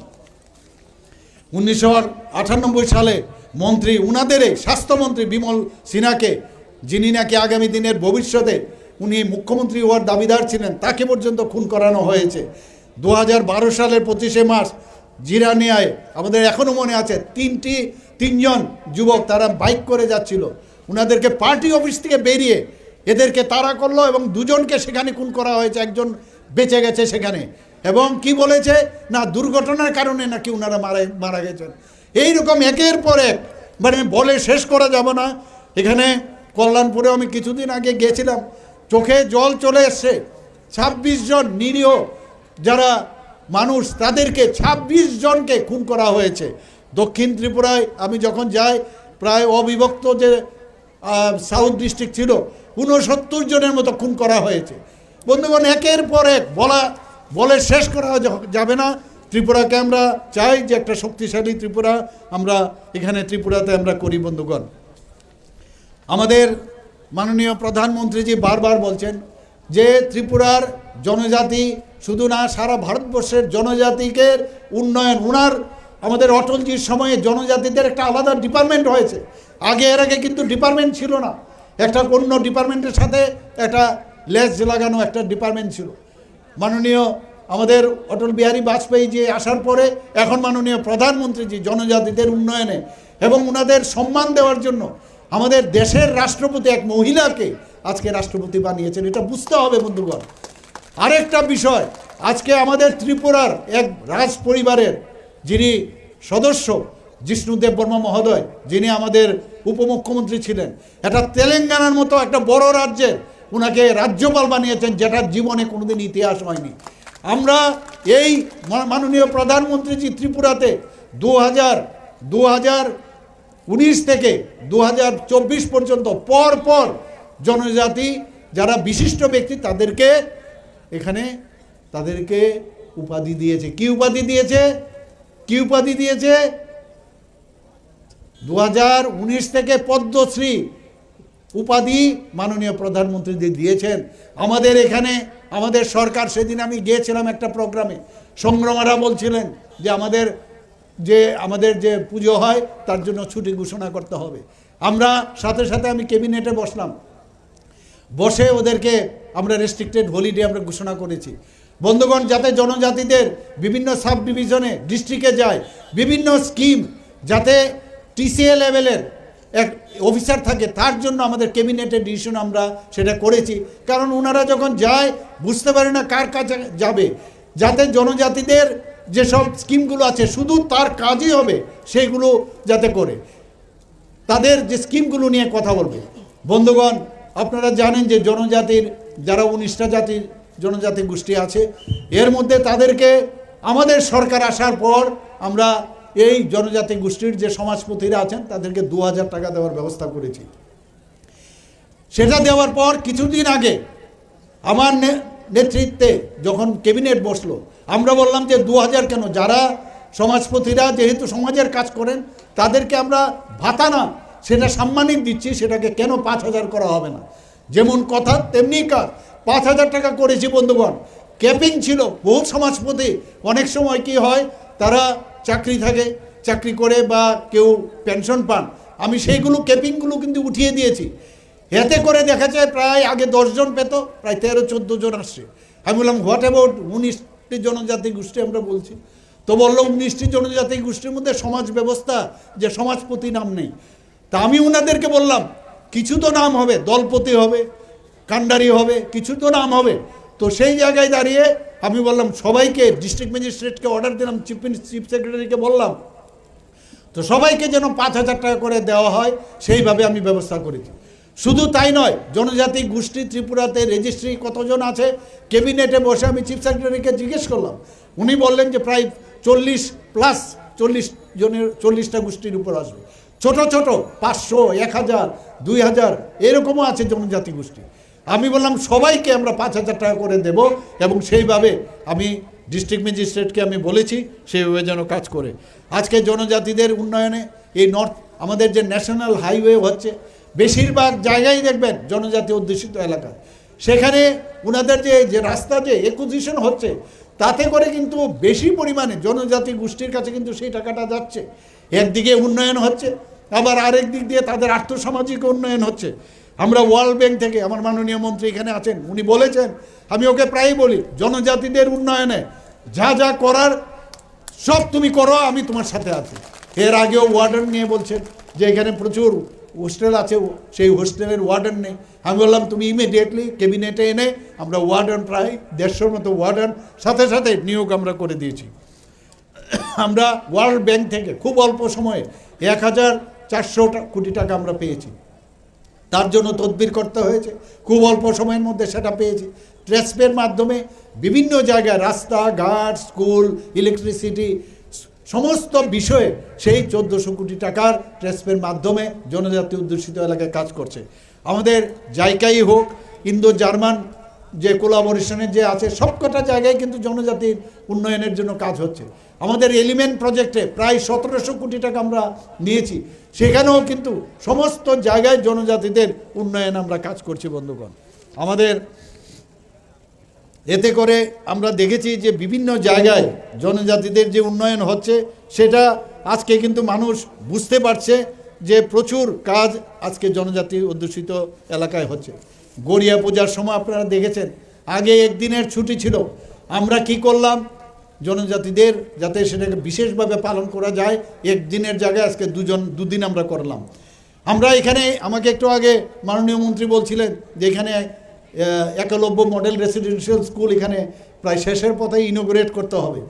1998 সালে মন্ত্রী উনাদের স্বাস্থ্যমন্ত্রী বিমল সিনহাকে, যিনি নাকি আগামী দিনের ভবিষ্যতে উনি মুখ্যমন্ত্রী হওয়ার দাবিদার ছিলেন, তাকে পর্যন্ত খুন করানো হয়েছে। 2012 সালের 25শে মার্চ জিরানিয়ায় আমাদের এখনও মনে আছে তিনজন যুবক তারা বাইক করে যাচ্ছিল, উনাদেরকে পার্টি অফিস থেকে বেরিয়ে এদেরকে তাড়া করলো এবং দুজনকে সেখানে খুন করা হয়েছে, একজন বেঁচে গেছে সেখানে। এবং কি বলেছে না দুর্ঘটনার কারণে নাকি ওনারা মারা গেছেন। এইরকম একের পর এক মানে বলে শেষ করা যাবে না। এখানে কল্যাণপুরে আমি কিছুদিন আগে গিয়েছিলাম, চোখে জল চলে এসছে। 26 জন নিরীহ যারা মানুষ, তাদেরকে 26 জনকে খুন করা হয়েছে। দক্ষিণ ত্রিপুরায় আমি যখন যাই, প্রায় অবিভক্ত যে সাউথ ডিস্ট্রিক্ট ছিল, 69 জনের মতো খুন করা হয়েছে। বন্ধুগণ, একের পর এক বলে শেষ করা যাবে না। ত্রিপুরাকে আমরা চাই যে একটা শক্তিশালী ত্রিপুরা আমরা এখানে ত্রিপুরাতে আমরা করি। বন্ধুগণ, আমাদের মাননীয় প্রধানমন্ত্রীজি বারবার বলছেন যে ত্রিপুরার জনজাতি শুধু না, সারা ভারতবর্ষের জনজাতিকে উন্নয়ন। আমাদের অটলজির সময়ে জনজাতিদের একটা আলাদা ডিপার্টমেন্ট হয়েছে। এর আগে কিন্তু ডিপার্টমেন্ট ছিল না, একটা অন্য ডিপার্টমেন্টের সাথে একটা লেস লাগানো একটা ডিপার্টমেন্ট ছিল। মাননীয় আমাদের অটল বিহারী বাজপেয়ী যে আসার পরে এখন মাননীয় প্রধানমন্ত্রীজি জনজাতিদের উন্নয়নে এবং ওনাদের সম্মান দেওয়ার জন্য আমাদের দেশের রাষ্ট্রপতি এক মহিলাকে আজকে রাষ্ট্রপতি বানিয়েছেন। এটা বুঝতে হবে বন্ধুগণ। আরেকটা বিষয়, আজকে আমাদের ত্রিপুরার এক রাজ পরিবারের যিনি সদস্য জিষ্ণুদেব বর্মা মহোদয়, যিনি আমাদের উপমুখ্যমন্ত্রী ছিলেন, এটা তেলেঙ্গানার মতো একটা বড় রাজ্যের ওনাকে রাজ্যপাল বানিয়েছেন, যেটা জীবনে কোনোদিন ইতিহাস হয়নি। আমরা এই মাননীয় প্রধানমন্ত্রীজি ত্রিপুরাতে 2019 থেকে 2024 পর্যন্ত পর জনজাতি যারা বিশিষ্ট ব্যক্তি তাদেরকে উপাধি দিয়েছে। কি উপাধি দিয়েছে? 2019 থেকে পদ্মশ্রী উপাধি মাননীয় প্রধানমন্ত্রী দিয়েছেন। আমাদের এখানে আমাদের সরকার, সেদিন আমি গিয়েছিলাম একটা প্রোগ্রামে, সংগ্রামারা বলছিলেন যে আমাদের যে পুজো হয় তার জন্য ছুটি ঘোষণা করতে হবে। আমরা সাথে আমি ক্যাবিনেটে বসে ওদেরকে আমরা রেস্ট্রিক্টেড হলিডে আমরা ঘোষণা করেছি। বন্ধুগণ, যাতে জনজাতিদের বিভিন্ন সাব ডিভিশনে ডিস্ট্রিক্টে যায় বিভিন্ন স্কিম, যাতে টিসিএ লেভেলের এক অফিসার থাকে, তার জন্য আমাদের ক্যাবিনেটের ডিসিশন আমরা সেটা করেছি। কারণ ওনারা যখন যায় বুঝতে পারে না কার কাছে যাবে, যাতে জনজাতিদের যেসব স্কিমগুলো আছে শুধু তার কাজই হবে সেইগুলো যাতে করে, তাদের যে স্কিমগুলো নিয়ে কথা বলবে। বন্ধুগণ, আপনারা জানেন যে জনজাতির যারা 19টা জাতির জনজাতি গোষ্ঠী আছে, এর মধ্যে তাদেরকে আমাদের সরকার আসার পর আমরা এই জনজাতি গোষ্ঠীর যে সমাজপতিরা আছেন তাদেরকে 2000 টাকা দেওয়ার ব্যবস্থা করেছি। সেটা দেওয়ার পর কিছুদিন আগে আমার নেতৃত্বে যখন ক্যাবিনেট বসলো, আমরা বললাম যে 2000 কেন, যারা সমাজপতিরা যেহেতু সমাজের কাজ করেন, তাদেরকে আমরা ভাতা না, সেটা সাম্মানিক দিচ্ছি, সেটাকে কেন 5,000 করা হবে না? যেমন কথা তেমনি কাজ। 5,000 টাকা করেছি বন্ধুগণ। ক্যাপিং ছিল, বহু সমাজপতি অনেক সময় কি হয়, তারা চাকরি থাকে, চাকরি করে বা কেউ পেনশন পান, আমি সেইগুলো ক্যাপিংগুলো কিন্তু উঠিয়ে দিয়েছি। এতে করে দেখা যায় প্রায় আগে 10 জন পেত, প্রায় 13-14 জন আসছে। আমি বললাম হোয়াট অ্যাবাউট 19টি জনজাতি গোষ্ঠী আমরা বলছি? তো বললো 19টি জনজাতি গোষ্ঠীর মধ্যে সমাজ ব্যবস্থা যে সমাজপতি নাম নেই। তা আমি ওনাদেরকে বললাম কিছু তো নাম হবে, দলপতি হবে, কান্ডারি হবে, কিছু তো নাম হবে। তো সেই জায়গায় দাঁড়িয়ে আমি বললাম সবাইকে, ডিস্ট্রিক্ট ম্যাজিস্ট্রেটকে অর্ডার দিলাম, চিফ সেক্রেটারিকে বললাম, তো সবাইকে যেন 5,000 টাকা করে দেওয়া হয়, সেইভাবে আমি ব্যবস্থা করেছি। শুধু তাই নয়, জনজাতি গোষ্ঠী ত্রিপুরাতে রেজিস্ট্রি কতজন আছে, ক্যাবিনেটে বসে আমি চিফ সেক্রেটারিকে জিজ্ঞেস করলাম, উনি বললেন যে প্রায় 40 জনের, 40টা গোষ্ঠীর উপর আসবে। ছোট ছোট 500, 1,000, 2,000 এরকমও আছে জনজাতি গোষ্ঠী। আমি বললাম সবাইকে আমরা 5,000 টাকা করে দেব, এবং সেইভাবে আমি ডিস্ট্রিক্ট ম্যাজিস্ট্রেটকে আমি বলেছি সেইভাবে যেন কাজ করে। আজকে জনজাতিদের উন্নয়নে এই নর্থ, আমাদের যে ন্যাশনাল হাইওয়ে হচ্ছে, বেশিরভাগ জায়গায় দেখবেন জনজাতি অধ্যুষিত এলাকা, সেখানে ওনাদের যে রাস্তা যে অ্যাকুইজিশন হচ্ছে, তাতে করে কিন্তু বেশি পরিমাণে জনজাতি গোষ্ঠীর কাছে কিন্তু সেই টাকাটা যাচ্ছে। একদিকে উন্নয়ন হচ্ছে, আবার আরেক দিক দিয়ে তাদের আর্থসামাজিক উন্নয়ন হচ্ছে। আমরা ওয়ার্ল্ড ব্যাংক থেকে, আমার মাননীয় মন্ত্রী এখানে আছেন, উনি বলেছেন, আমি ওকে প্রায়ই বলি, জনজাতিদের উন্নয়নে যা যা করার সব তুমি করো, আমি তোমার সাথে আছি। এর আগেও ওয়ার্ডেন নিয়ে বলছেন যে এখানে প্রচুর হোস্টেল আছে, সেই হোস্টেলের ওয়ার্ডেন নেই। আমি বললাম তুমি ইমিডিয়েটলি ক্যাবিনেটে এনে, আমরা ওয়ার্ডেন প্রায় 150-র মতো ওয়ার্ডেন সাথে সাথে নিয়োগ আমরা করে দিয়েছি। আমরা ওয়ার্ল্ড ব্যাংক থেকে খুব অল্প সময়ে 1,400 কোটি টাকা আমরা পেয়েছি। তার জন্য তদবির করতে হয়েছে, খুব অল্প সময়ের মধ্যে সেটা পেয়েছি। ট্রেসপের মাধ্যমে বিভিন্ন জায়গায় রাস্তাঘাট, স্কুল, ইলেকট্রিসিটি, সমস্ত বিষয়ে সেই 1,400 কোটি টাকার ট্রেসপের মাধ্যমে জনজাতি অধ্যুষিত এলাকায় কাজ করছে। আমাদের জায়গায় হোক, ইন্দো জার্মান যে কোলাবোরেশনের যে আছে, সবকটা জায়গায় কিন্তু জনজাতির উন্নয়নের জন্য কাজ হচ্ছে। আমাদের এলিমেন্ট প্রজেক্টে প্রায় 1,700 কোটি টাকা আমরা নিয়েছি, সেখানেও কিন্তু সমস্ত জায়গায় জনজাতিদের উন্নয়ন আমরা কাজ করছি বন্ধুগণ। আমাদের এতে করে আমরা দেখেছি যে বিভিন্ন জায়গায় জনজাতিদের যে উন্নয়ন হচ্ছে, সেটা আজকে কিন্তু মানুষ বুঝতে পারছে যে প্রচুর কাজ আজকে জনজাতি অধ্যুষিত এলাকায় হচ্ছে। গড়িয়া পূজার সময় আপনারা দেখেছেন, আগে একদিনের ছুটি ছিল, আমরা কি করলাম, জনজাতিদের যাতে সেটাকে বিশেষভাবে পালন করা যায়, একদিনের জায়গায় আজকে দুদিন আমরা করলাম। আমরা এখানে, আমাকে একটু আগে মাননীয় মন্ত্রী বলছিলেন যে এখানে একলব্য মডেল রেসিডেন্সিয়াল স্কুল এখানে প্রায় শেষের পথে ইনোগ্রেট করতে হবে।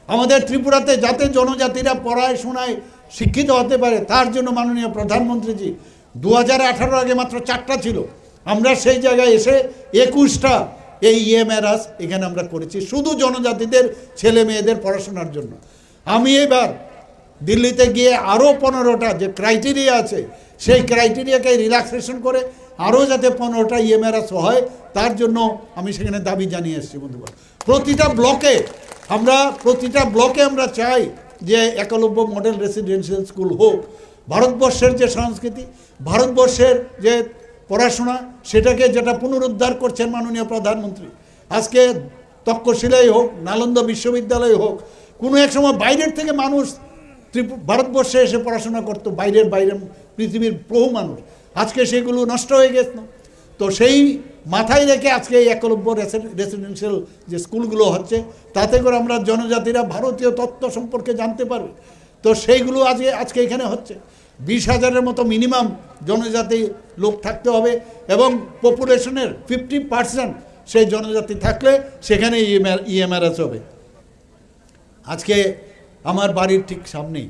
আমাদের ত্রিপুরাতে যাতে জনজাতিরা পড়াশোনায় শিক্ষিত হতে পারে, তার জন্য মাননীয় প্রধানমন্ত্রীজি 2018 আগে মাত্র 4টা ছিল, আমরা সেই জায়গায় এসে 21টা এই ইএমআরএস এখানে আমরা করেছি, শুধু জনজাতিদের ছেলে মেয়েদের পড়াশোনার জন্য। আমি এবার দিল্লিতে গিয়ে আরও 15টা যে ক্রাইটেরিয়া আছে, সেই ক্রাইটেরিয়াকে রিল্যাক্সেশন করে আরও যাতে 15টা ইএমআরএস হয়, তার জন্য আমি সেখানে দাবি জানিয়ে এসেছি বন্ধুগণ। প্রতিটা ব্লকে আমরা চাই যে একলব্য মডেল রেসিডেন্সিয়াল স্কুল হোক। ভারতবর্ষের যে সংস্কৃতি, ভারতবর্ষের যে পড়াশোনা, সেটাকে যেটা পুনরুদ্ধার করছেন মাননীয় প্রধানমন্ত্রী। আজকে তক্ষশিলাই হোক, নালন্দা বিশ্ববিদ্যালয় হোক, কোনো এক সময় বাইরের থেকে মানুষ ভারতবর্ষে এসে পড়াশোনা করতো, বাইরের পৃথিবীর বহু মানুষ, আজকে সেগুলো নষ্ট হয়ে গেছে। তো সেই মাথায় রেখে আজকে এই একলব্য রেসিডেন্সিয়াল যে স্কুলগুলো হচ্ছে, তাতে করে আমরা জনজাতিরা ভারতীয় তত্ত্ব সম্পর্কে জানতে পারবে। তো সেইগুলো আজকে এখানে হচ্ছে। 20,000-এর মতো মিনিমাম জনজাতি লোক থাকতে হবে, এবং পপুলেশনের 50% সেই জনজাতি থাকলে সেখানে ইএমআরএস হবে। আজকে আমার বাড়ির ঠিক সামনেই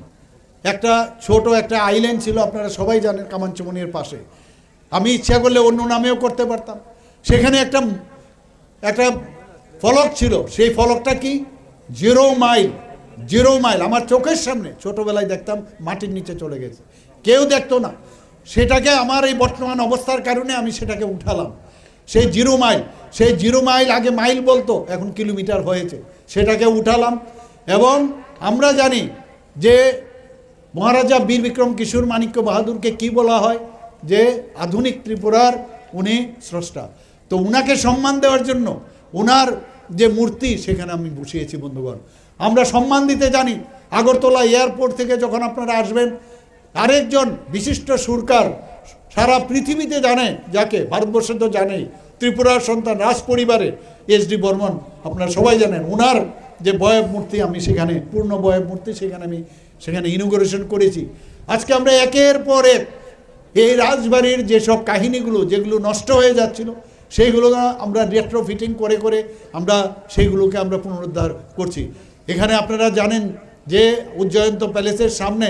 একটা ছোট একটা আইল্যান্ড ছিল, আপনারা সবাই জানেন, কামানচমনির পাশে। আমি ইচ্ছা করলে অন্য নামেও করতে পারতাম। সেখানে একটা ফলক ছিল, সেই ফলকটা কি, 0 মাইল। আমার চোখের সামনে ছোটবেলায় দেখতাম, মাটির নিচে চলে গেছে, কেউ দেখতো না। সেটাকে আমার এই বর্তমান অবস্থার কারণে আমি সেটাকে উঠালাম। সেই 0 মাইল আগে মাইল বলতো, এখন কিলোমিটার হয়েছে, সেটাকে উঠালাম। এবং আমরা জানি যে মহারাজা বীর বিক্রম কিশোর মাণিক্য বাহাদুরকে কি বলা হয়, যে আধুনিক ত্রিপুরার উনি স্রষ্টা। তো উনাকে সম্মান দেওয়ার জন্য ওনার যে মূর্তি সেখানে আমি বসিয়েছি বন্ধুগণ। আমরা সম্মান দিতে জানি। আগরতলা এয়ারপোর্ট থেকে যখন আপনারা আসবেন, আরেকজন বিশিষ্ট সুরকার, সারা পৃথিবীতে জানে যাকে, ভারতবর্ষে তো জানেই, ত্রিপুরার সন্তান, রাজ পরিবারের এস.ডি. বর্মন, আপনারা সবাই জানেন। ওনার যে বয়ব মূর্তি আমি সেখানে, পূর্ণ বয়ব মূর্তি সেখানে ইনোগ্রেশন করেছি। আজকে আমরা একের পর এক এই রাজবাড়ির যেসব কাহিনীগুলো যেগুলো নষ্ট হয়ে যাচ্ছিল সেইগুলো আমরা রেট্রোফিটিং করে করে আমরা সেইগুলোকে আমরা পুনরুদ্ধার করছি। এখানে আপনারা জানেন যে উজ্জয়ন্ত প্যালেসের সামনে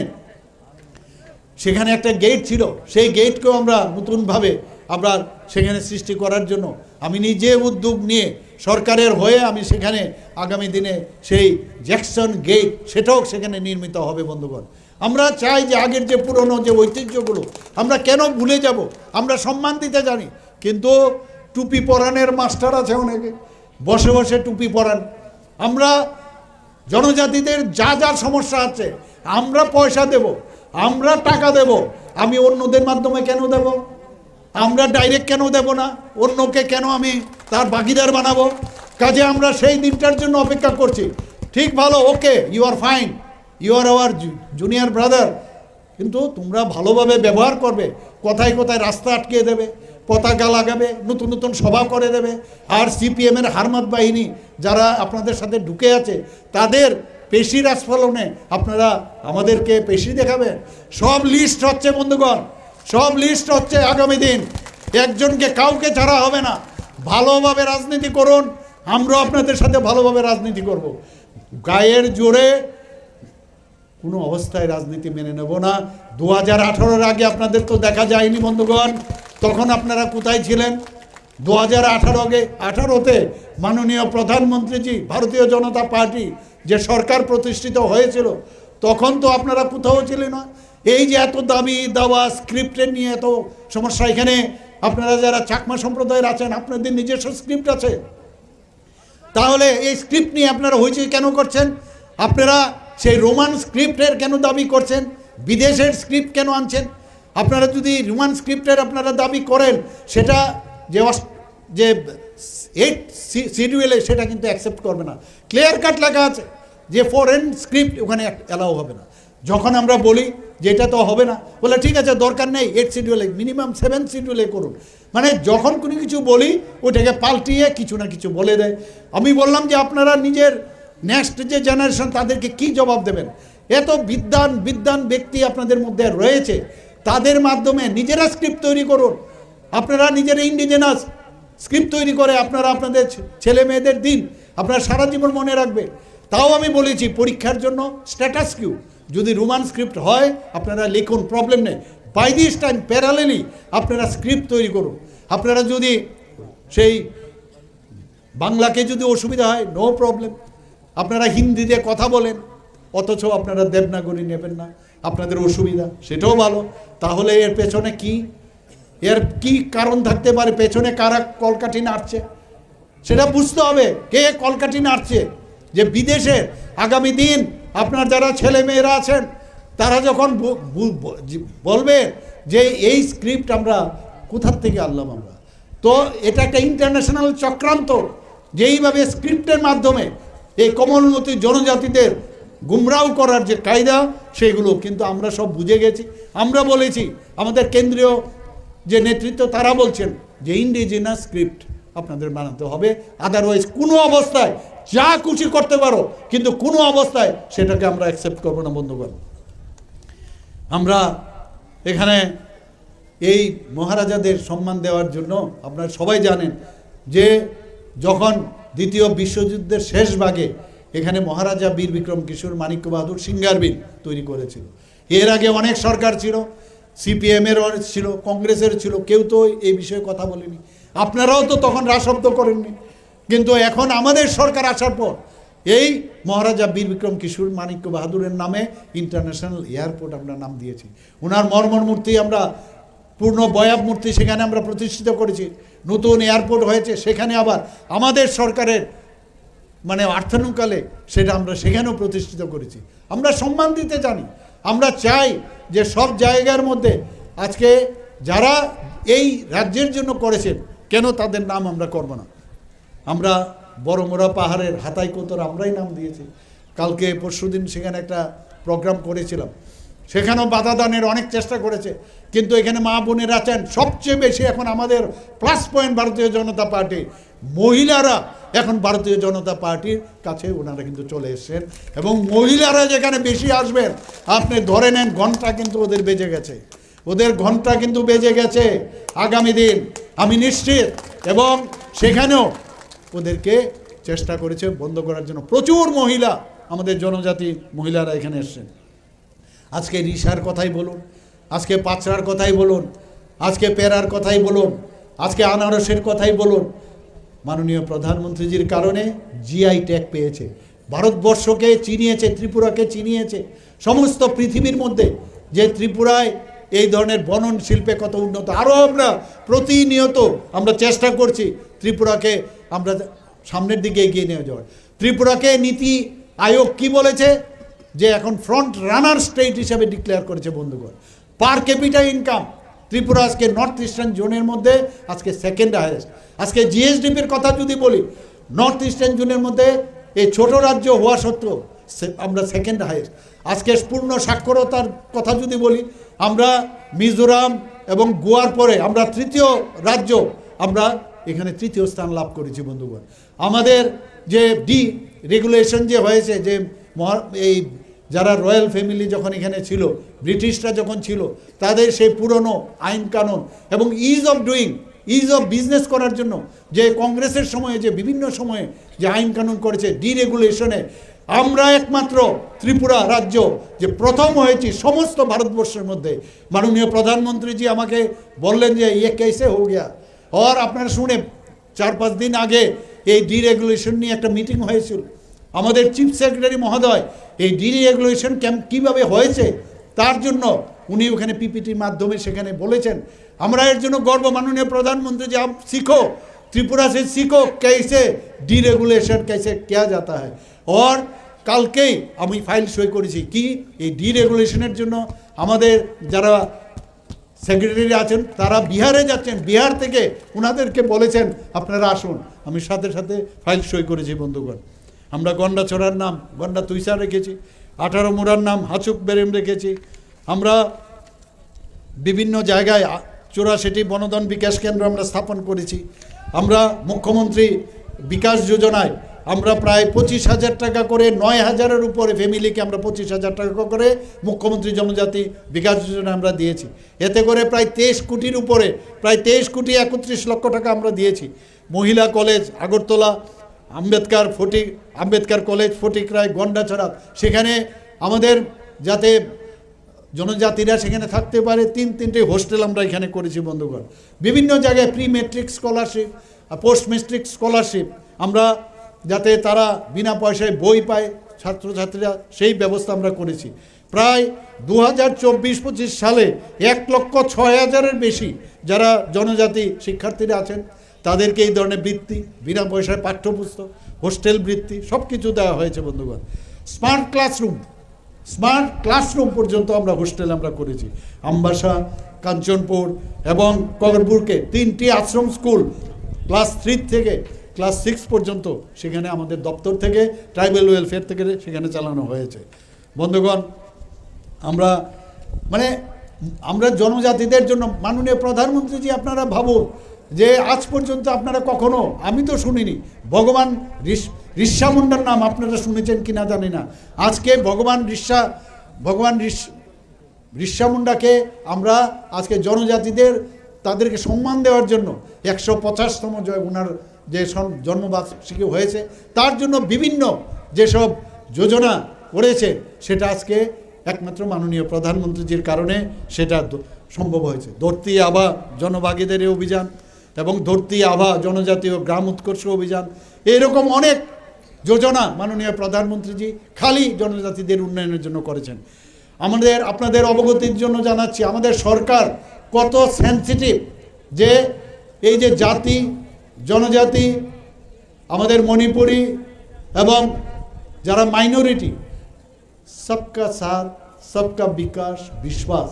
সেখানে একটা গেট ছিল, সেই গেটকেও আমরা নতুনভাবে আমরা সেখানে সৃষ্টি করার জন্য আমি নিজে উদ্যোগ নিয়ে সরকারের হয়ে আমি সেখানে আগামী দিনে সেই জ্যাকসন গেট সেটাও সেখানে নির্মিত হবে বন্ধুগণ। আমরা চাই যে আগের যে পুরনো যে ঐতিহ্যগুলো আমরা কেন ভুলে যাব? আমরা সম্মান দিতে জানি, কিন্তু টুপি পরানের মাস্টার আছে অনেকে, বসে বসে টুপি পরান। আমরা জনজাতিদের যা যা সমস্যা আছে আমরা পয়সা দেব, আমরা টাকা দেব, আমি অন্যদের মাধ্যমে কেন দেব? আমরা ডাইরেক্ট কেন দেব না? অন্যকে কেন আমি তার ভাগিদার বানাবো? কাজে আমরা সেই দিনটার জন্য অপেক্ষা করছি। ঠিক, ভালো, okay, you are fine, you are our junior brother, কিন্তু তোমরা ভালোভাবে ব্যবহার করবে। কোথায় কোথায় রাস্তা আটকে দেবে, পতাকা লাগাবে, নতুন নতুন সভা করে দেবে, আর সিপিএমের হারমাত বাহিনী যারা আপনাদের সাথে ঢুকে আছে তাদের পেশির আস্ফলনে আপনারা আমাদেরকে পেশি দেখাবেন। সব লিস্ট হচ্ছে বন্ধুগণ, সব লিস্ট হচ্ছে আগামী দিন। একজনকে কাউকে ছাড়া হবে না। ভালোভাবে রাজনীতি করুন, আমরা আপনাদের সাথে ভালোভাবে রাজনীতি করব। গায়ের জোরে কোনো অবস্থায় রাজনীতি মেনে নেব না। 2018-র আগে আপনাদের তো দেখা যায়নি বন্ধুগণ, তখন আপনারা কোথায় ছিলেন? 2018-তে মাননীয় প্রধানমন্ত্রীজি, ভারতীয় জনতা পার্টি যে সরকার প্রতিষ্ঠিত হয়েছিল, তখন তো আপনারা কোথাও ছিলেন না। এই যে এত দাবি দাওয়া স্ক্রিপ্টের নিয়ে এত সমস্যা, এখানে আপনারা যারা চাকমা সম্প্রদায়ের আছেন আপনাদের নিজস্ব স্ক্রিপ্ট আছে, তাহলে এই স্ক্রিপ্ট নিয়ে আপনারা হইচই কেন করছেন? আপনারা সেই রোমান স্ক্রিপ্টের কেন দাবি করছেন? বিদেশের স্ক্রিপ্ট কেন আনছেন? আপনারা যদি রোমান স্ক্রিপ্টের আপনারা দাবি করেন, সেটা যে 8 শিডিউলে সেটা কিন্তু অ্যাকসেপ্ট করবে না। ক্লিয়ার কাট লেখা আছে যে ফরেন স্ক্রিপ্ট ওখানে অ্যালাউ হবে না। যখন আমরা বলি যে এটা তো হবে না, বলে ঠিক আছে দরকার নেই 8 শিডিউলে, মিনিমাম 7 শিডিউলে করুন। মানে যখন কোনো কিছু বলি ওটাকে পাল্টিয়ে কিছু না কিছু বলে দেয়। আমি বললাম যে আপনারা নিজের নেক্সট যে জেনারেশন তাদেরকে কি জবাব দেবেন? এত বিদ্বান ব্যক্তি আপনাদের মধ্যে রয়েছে, তাদের মাধ্যমে নিজেরা স্ক্রিপ্ট তৈরি করুন। আপনারা নিজেরা ইন্ডিজেনাস স্ক্রিপ্ট তৈরি করে আপনারা আপনাদের ছেলে মেয়েদের দিন, আপনারা সারা জীবন মনে রাখবে। তাও আমি বলেছি পরীক্ষার জন্য স্ট্যাটাস কিউ যদি রোমান স্ক্রিপ্ট হয় আপনারা লিখুন, প্রবলেম নেই। বাই দিস টাইম প্যারালেলি আপনারা স্ক্রিপ্ট তৈরি করুন। আপনারা যদি সেই বাংলাকে যদি অসুবিধা হয় নো প্রবলেম, আপনারা হিন্দিতে কথা বলেন, অথচ আপনারা দেবনাগরী নেবেন না, আপনাদের অসুবিধা, সেটাও ভালো। তাহলে এর পেছনে এর কি কারণ থাকতে পারে? পেছনে কারা কলকাঠি নাড়ছে সেটা বুঝতে হবে। কে কলকাঠি নাড়ছে? যে বিদেশে আগামী দিন আপনার যারা ছেলে মেয়েরা আছেন তারা যখন বলবে যে এই স্ক্রিপ্ট আমরা কোথার থেকে আনলাম আমরা, তো এটা একটা ইন্টারন্যাশনাল চক্রান্ত, যেইভাবে স্ক্রিপ্টের মাধ্যমে এই কোমলমতি জনজাতিদের গুমরাও করার যে কায়দা সেগুলো কিন্তু আমরা সব বুঝে গেছি। আমরা বলেছি, আমাদের কেন্দ্রীয় যে নেতৃত্ব তারা বলছেন যে ইন্ডিজিনাস স্ক্রিপ্ট আপনাদের বানাতে হবে, আদারওয়াইজ কোনো অবস্থায় যা খুশি করতে পারো, কিন্তু কোনো অবস্থায় সেটাকে আমরা অ্যাকসেপ্ট করবো না বন্ধুগণ। আমরা এখানে এই মহারাজাদের সম্মান দেওয়ার জন্য আপনারা সবাই জানেন যে যখন দ্বিতীয় বিশ্বযুদ্ধের শেষ ভাগে এখানে মহারাজা বীর বিক্রম কিশোর মাণিক্য বাহাদুর সিঙ্গার বিল তৈরি করেছিল। এর আগে অনেক সরকার ছিল, সিপিএমের ছিল, কংগ্রেসের ছিল, কেউ তো এই বিষয়ে কথা বলেনি। আপনারাও তো তখন রাশব্দ করেননি, কিন্তু এখন আমাদের সরকার আসার পর এই মহারাজা বীর বিক্রম কিশোর মাণিক্য বাহাদুরের নামে ইন্টারন্যাশনাল এয়ারপোর্ট আমরা নাম দিয়েছি। ওনার মর্মর মূর্তি আমরা পূর্ণ বয়াব মূর্তি সেখানে আমরা প্রতিষ্ঠিত করেছি। নতুন এয়ারপোর্ট হয়েছে, সেখানে আবার আমাদের সরকারের মানে অর্থানুকালে সেটা আমরা সেখানেও প্রতিষ্ঠিত করেছি। আমরা সম্মান দিতে জানি। আমরা চাই যে সব জায়গার মধ্যে আজকে যারা এই রাজ্যের জন্য করেছেন কেন তাদের নাম আমরা করব না। আমরা বড়মোড়া পাহাড়ের হাতাই কোতর আমরাই নাম দিয়েছি। কালকে পরশুদিন সেখানে একটা প্রোগ্রাম করেছিলাম, সেখানেও বাধা দানের অনেক চেষ্টা করেছে, কিন্তু এখানে মা বোনেরা আছেন। সবচেয়ে বেশি এখন আমাদের প্লাস পয়েন্ট ভারতীয় জনতা পার্টি, মহিলারা এখন ভারতীয় জনতা পার্টির কাছে ওনারা কিন্তু চলে এসছেন, এবং মহিলারা যেখানে বেশি আসবেন আপনি ধরে নেন ঘন্টা কিন্তু ওদের বেজে গেছে, ওদের ঘন্টা কিন্তু বেজে গেছে আগামী দিন আমি নিশ্চিত। এবং সেখানেও ওদেরকে চেষ্টা করেছে বন্ধ করার জন্য। প্রচুর মহিলা, আমাদের জনজাতি মহিলারা এখানে এসছেন। আজকে রিসার কথাই বলুন, আজকে পাচড়ার কথাই বলুন, আজকে পেরার কথাই বলুন, আজকে আনারসের কথাই বলুন, মাননীয় প্রধানমন্ত্রীজির কারণে জিআই ট্যাগ পেয়েছে, ভারতবর্ষকে চিনিয়েছে, ত্রিপুরাকে চিনিয়েছে সমস্ত পৃথিবীর মধ্যে, যে ত্রিপুরায় এই ধরনের বনন শিল্পে কত উন্নত। আরও আমরা প্রতিনিয়ত আমরা চেষ্টা করছি ত্রিপুরাকে আমরা সামনের দিকে এগিয়ে নিয়ে যাওয়ার। ত্রিপুরাকে নীতি আয়োগ কি বলেছে, যে এখন ফ্রন্ট রানার স্টেট হিসাবে ডিক্লেয়ার করেছে বন্ধুগণ। পার ক্যাপিটা ইনকাম ত্রিপুরা আজকে নর্থ ইস্টার্ন জোনের মধ্যে আজকে সেকেন্ড হাইয়েস্ট। আজকে জিএসডিপির কথা যদি বলি, নর্থ ইস্টার্ন জোনের মধ্যে এই ছোট রাজ্য হওয়া সত্ত্বেও আমরা সেকেন্ড হাইয়েস্ট। আজকে পূর্ণ সাক্ষরতার কথা যদি বলি, আমরা মিজোরাম এবং গোয়ার পরে আমরা তৃতীয় রাজ্য, আমরা এখানে তৃতীয় স্থান লাভ করেছি বন্ধুগণ। আমাদের যে রেগুলেশন যে হয়েছে, যে এই যারা রয়্যাল ফ্যামিলি যখন এখানে ছিল, ব্রিটিশরা যখন ছিল, তাদের সেই পুরনো আইন কানুন এবং ইজ অফ বিজনেস করার জন্য যে কংগ্রেসের সময়ে যে বিভিন্ন সময়ে যে আইন কানুন করেছে ডিরেগুলেশনে, আমরা একমাত্র ত্রিপুরা রাজ্য যে প্রথম হয়েছি সমস্ত ভারতবর্ষের মধ্যে। মাননীয় প্রধানমন্ত্রীজি আমাকে বললেন যে ইয়ে কেসে হো গিয়া, আর আপনারা শুনে 4-5 দিন আগে এই ডিরেগুলেশন নিয়ে একটা মিটিং হয়েছিল। আমাদের চিফ সেক্রেটারি মহোদয় এই ডিরেগুলেশন ক্যাম্প কীভাবে হয়েছে তার জন্য উনি ওখানে পিপিটির মাধ্যমে সেখানে বলেছেন। আমরা এর জন্য গর্ব। মাননীয় প্রধানমন্ত্রী যে আপ सीखो त्रिपुरा से सीखो कैसे ডিরেগুলেশন कैसे किया जाता है। और কালকেই আমি ফাইল সই করেছি কি এই ডিরেগুলেশনের জন্য আমাদের যারা সেক্রেটারি আছেন তারা বিহারে যাচ্ছেন, বিহার থেকে ওনাদেরকে বলেছেন আপনারা আসুন। আমি সাথে সাথে ফাইল সই করেছি বন্ধুগণ। আমরা গন্ডাছড়ার নাম গন্ডা তুইসা রেখেছি, 18 মুড়ার নাম হাচুক বেরেম রেখেছি। আমরা বিভিন্ন জায়গায় 84টি বনধন বিকাশ কেন্দ্র আমরা স্থাপন করেছি। আমরা মুখ্যমন্ত্রী বিকাশ যোজনায় আমরা প্রায় 25,000 টাকা করে 9,000-এর উপরে ফ্যামিলিকে আমরা 25,000 টাকা করে মুখ্যমন্ত্রী জনজাতি বিকাশ যোজনা আমরা দিয়েছি। এতে করে প্রায় 23 কোটির উপরে, প্রায় 23 কোটি 31 লক্ষ টাকা আমরা দিয়েছি। মহিলা কলেজ আগরতলা, আম্বেদকার কলেজ ফটিকরায়, গন্ডাছড়া, সেখানে আমাদের যাতে জনজাতিরা সেখানে থাকতে পারে 3-3টে হোস্টেল আমরা এখানে করেছি বন্ধুগণ। বিভিন্ন জায়গায় pre metric scholarship, post metric scholarship, আমরা যাতে তারা বিনা পয়সায় বই পায় ছাত্রছাত্রীরা, সেই ব্যবস্থা আমরা করেছি। প্রায় 2024-25 সালে 1,06,000-এর বেশি যারা জনজাতি শিক্ষার্থীরা আছেন তাদেরকে এই ধরনের বৃত্তি, বিনা পয়সায় পাঠ্যপুস্তক, হোস্টেল বৃত্তি সব কিছু দেওয়া হয়েছে বন্ধুগণ। স্মার্ট ক্লাসরুম পর্যন্ত আমরা হোস্টেল আমরা করেছি। আমবাসা, কাঞ্চনপুর এবং কগরপুরকে 3টি আশ্রম স্কুল ক্লাস 3 থেকে ক্লাস 6 পর্যন্ত সেখানে আমাদের দপ্তর থেকে ট্রাইবাল ওয়েলফেয়ার থেকে সেখানে চালানো হয়েছে বন্ধুগণ। আমরা জনজাতিদের জন্য মাননীয় প্রধানমন্ত্রীজি আপনারা ভাবুন যে আজ পর্যন্ত আপনারা কখনো, আমি তো শুনিনি, ভগবান ঋষা মুন্ডার নাম আপনারা শুনেছেন কি না জানি না। আজকে ভগবান ঋষা মুন্ডাকে আমরা আজকে জনজাতিদের তাদেরকে সম্মান দেওয়ার জন্য 150তম ওনার যে জন্মবার্ষিকী হয়েছে তার জন্য বিভিন্ন যেসব যোজনা করেছে সেটা আজকে একমাত্র মাননীয় প্রধানমন্ত্রীজির কারণে সেটা সম্ভব হয়েছে। ধরতি আভা জনভাগীদারি অভিযান এবং ধরতি আভা জনজাতীয় গ্রাম উৎকর্ষ অভিযান, এরকম অনেক যোজনা মাননীয় প্রধানমন্ত্রীজি খালি জনজাতিদের উন্নয়নের জন্য করেছেন। আপনাদের অবগতির জন্য জানাচ্ছি আমাদের সরকার কত সেন্সিটিভ, যে এই যে জাতি জনজাতি, আমাদের মণিপুরি, এবং যারা মাইনরিটি, সবকা সাথ সবকা বিকাশ বিশ্বাস,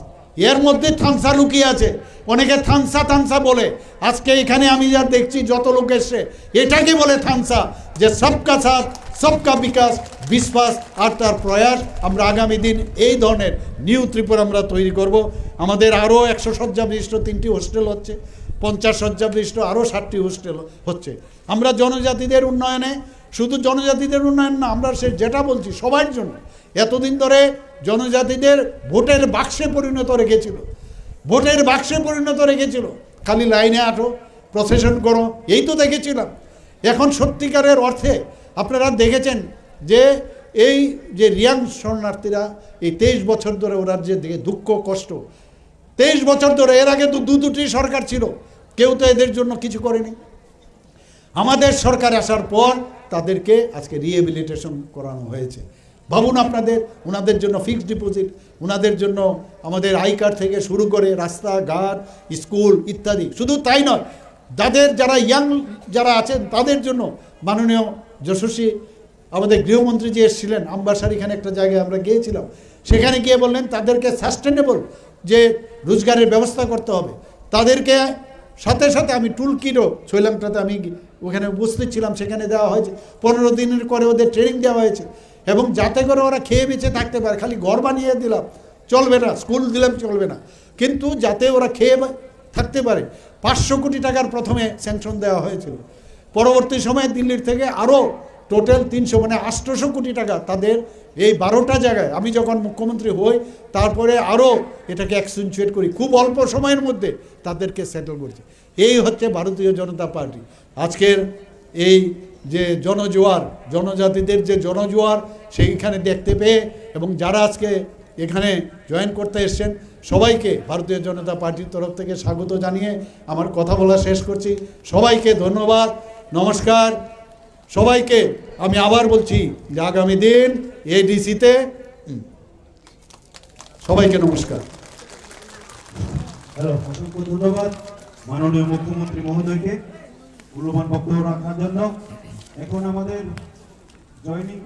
এর মধ্যে থানসা লুকিয়ে আছে। অনেকে থানসা বলে, আজকে এখানে আমি যা দেখছি যত লোক এসছে এটাকে বলে থানসা, যে সবকা সাথ সবকা বিকাশ বিশ্বাস আর তার প্রয়াস। আমরা আগামী দিন এই ধরনের নিউ ত্রিপুরা আমরা তৈরি করব। আমাদের আরও 100 শয্যা বিশিষ্ট 3টি হোস্টেল হচ্ছে, 50 শয্যা বিশিষ্ট আরও 60টি হোস্টেল হচ্ছে। আমরা জনজাতিদের উন্নয়নে, শুধু জনজাতিদের উন্নয়ন না, আমরা সে যেটা বলছি সবার জন্য। এতদিন ধরে জনজাতিদের ভোটের বাক্সে পরিণত রেখেছিল, ভোটের বাক্সে পরিণত রেখেছিল, খালি লাইনে আটো, প্রসেশন করো, এই তো দেখেছিলাম। এখন সত্যিকারের অর্থে আপনারা দেখেছেন যে এই যে রিয়াং শরণার্থীরা এই 23 বছর ধরে ওরা যে দুঃখ কষ্ট, 23 বছর ধরে, এর আগে তো দুটি সরকার ছিল, কেউ তো এদের জন্য কিছু করেনি। আমাদের সরকার আসার পর তাদেরকে আজকে রিহেবিলিটেশন করানো হয়েছে। ভাবুন আপনাদের, ওনাদের জন্য ফিক্সড ডিপোজিট, ওনাদের জন্য আমাদের আই কার্ড থেকে শুরু করে রাস্তাঘাট, স্কুল ইত্যাদি। শুধু তাই নয়, যারা ইয়াং যারা আছেন তাদের জন্য মাননীয় যশস্বী আমাদের গৃহমন্ত্রী যে এসেছিলেন, আমবাসার এখানে একটা জায়গায় আমরা গিয়েছিলাম, সেখানে গিয়ে বললেন তাদেরকে সাস্টেনেবল যে রোজগারের ব্যবস্থা করতে হবে। তাদেরকে সাথে সাথে আমি টুল কিটও ছৈলামটাতে আমি ওখানে উপস্থিত ছিলাম, সেখানে দেওয়া হয়েছে। 15 দিনের করে ওদের ট্রেনিং দেওয়া হয়েছে, এবং যাতে করে ওরা খেয়ে বেঁচে থাকতে পারে। খালি ঘর বানিয়ে দিলাম চলবে না, স্কুল দিলাম চলবে না, কিন্তু যাতে ওরা খেয়ে থাকতে পারে। 500 কোটি টাকার প্রথমে স্যাংশন দেওয়া হয়েছিল, পরবর্তী সময়ে দিল্লির থেকে আরও টোটাল 300 মানে 800 কোটি টাকা তাদের এই 12টা জায়গায় আমি যখন মুখ্যমন্ত্রী হই, তারপরে আরও এটাকে অ্যাকসেন্টুয়েট করি, খুব অল্প সময়ের মধ্যে তাদেরকে সেটেল করছি। এই হচ্ছে ভারতীয় জনতা পার্টি। আজকের এই যে জনজোয়ার, জনজাতিদের যে জনজোয়ার, সেইখানে দেখতে পেয়ে এবং যারা আজকে এখানে জয়েন করতে এসছেন সবাইকে ভারতীয় জনতা পার্টির তরফ থেকে স্বাগত জানিয়ে আমার কথা বলা শেষ করছি। সবাইকে ধন্যবাদ, নমস্কার। সবাইকে আমি আবার বলছি যে আগামী দিন এডিসিতে সবাইকে নমস্কার। হ্যালো, অসংখ্য ধন্যবাদ মাননীয় মুখ্যমন্ত্রী মহোদয়কে মূল্যবান বক্তব্য রাখার জন্য। এখন আমাদের জয়নিং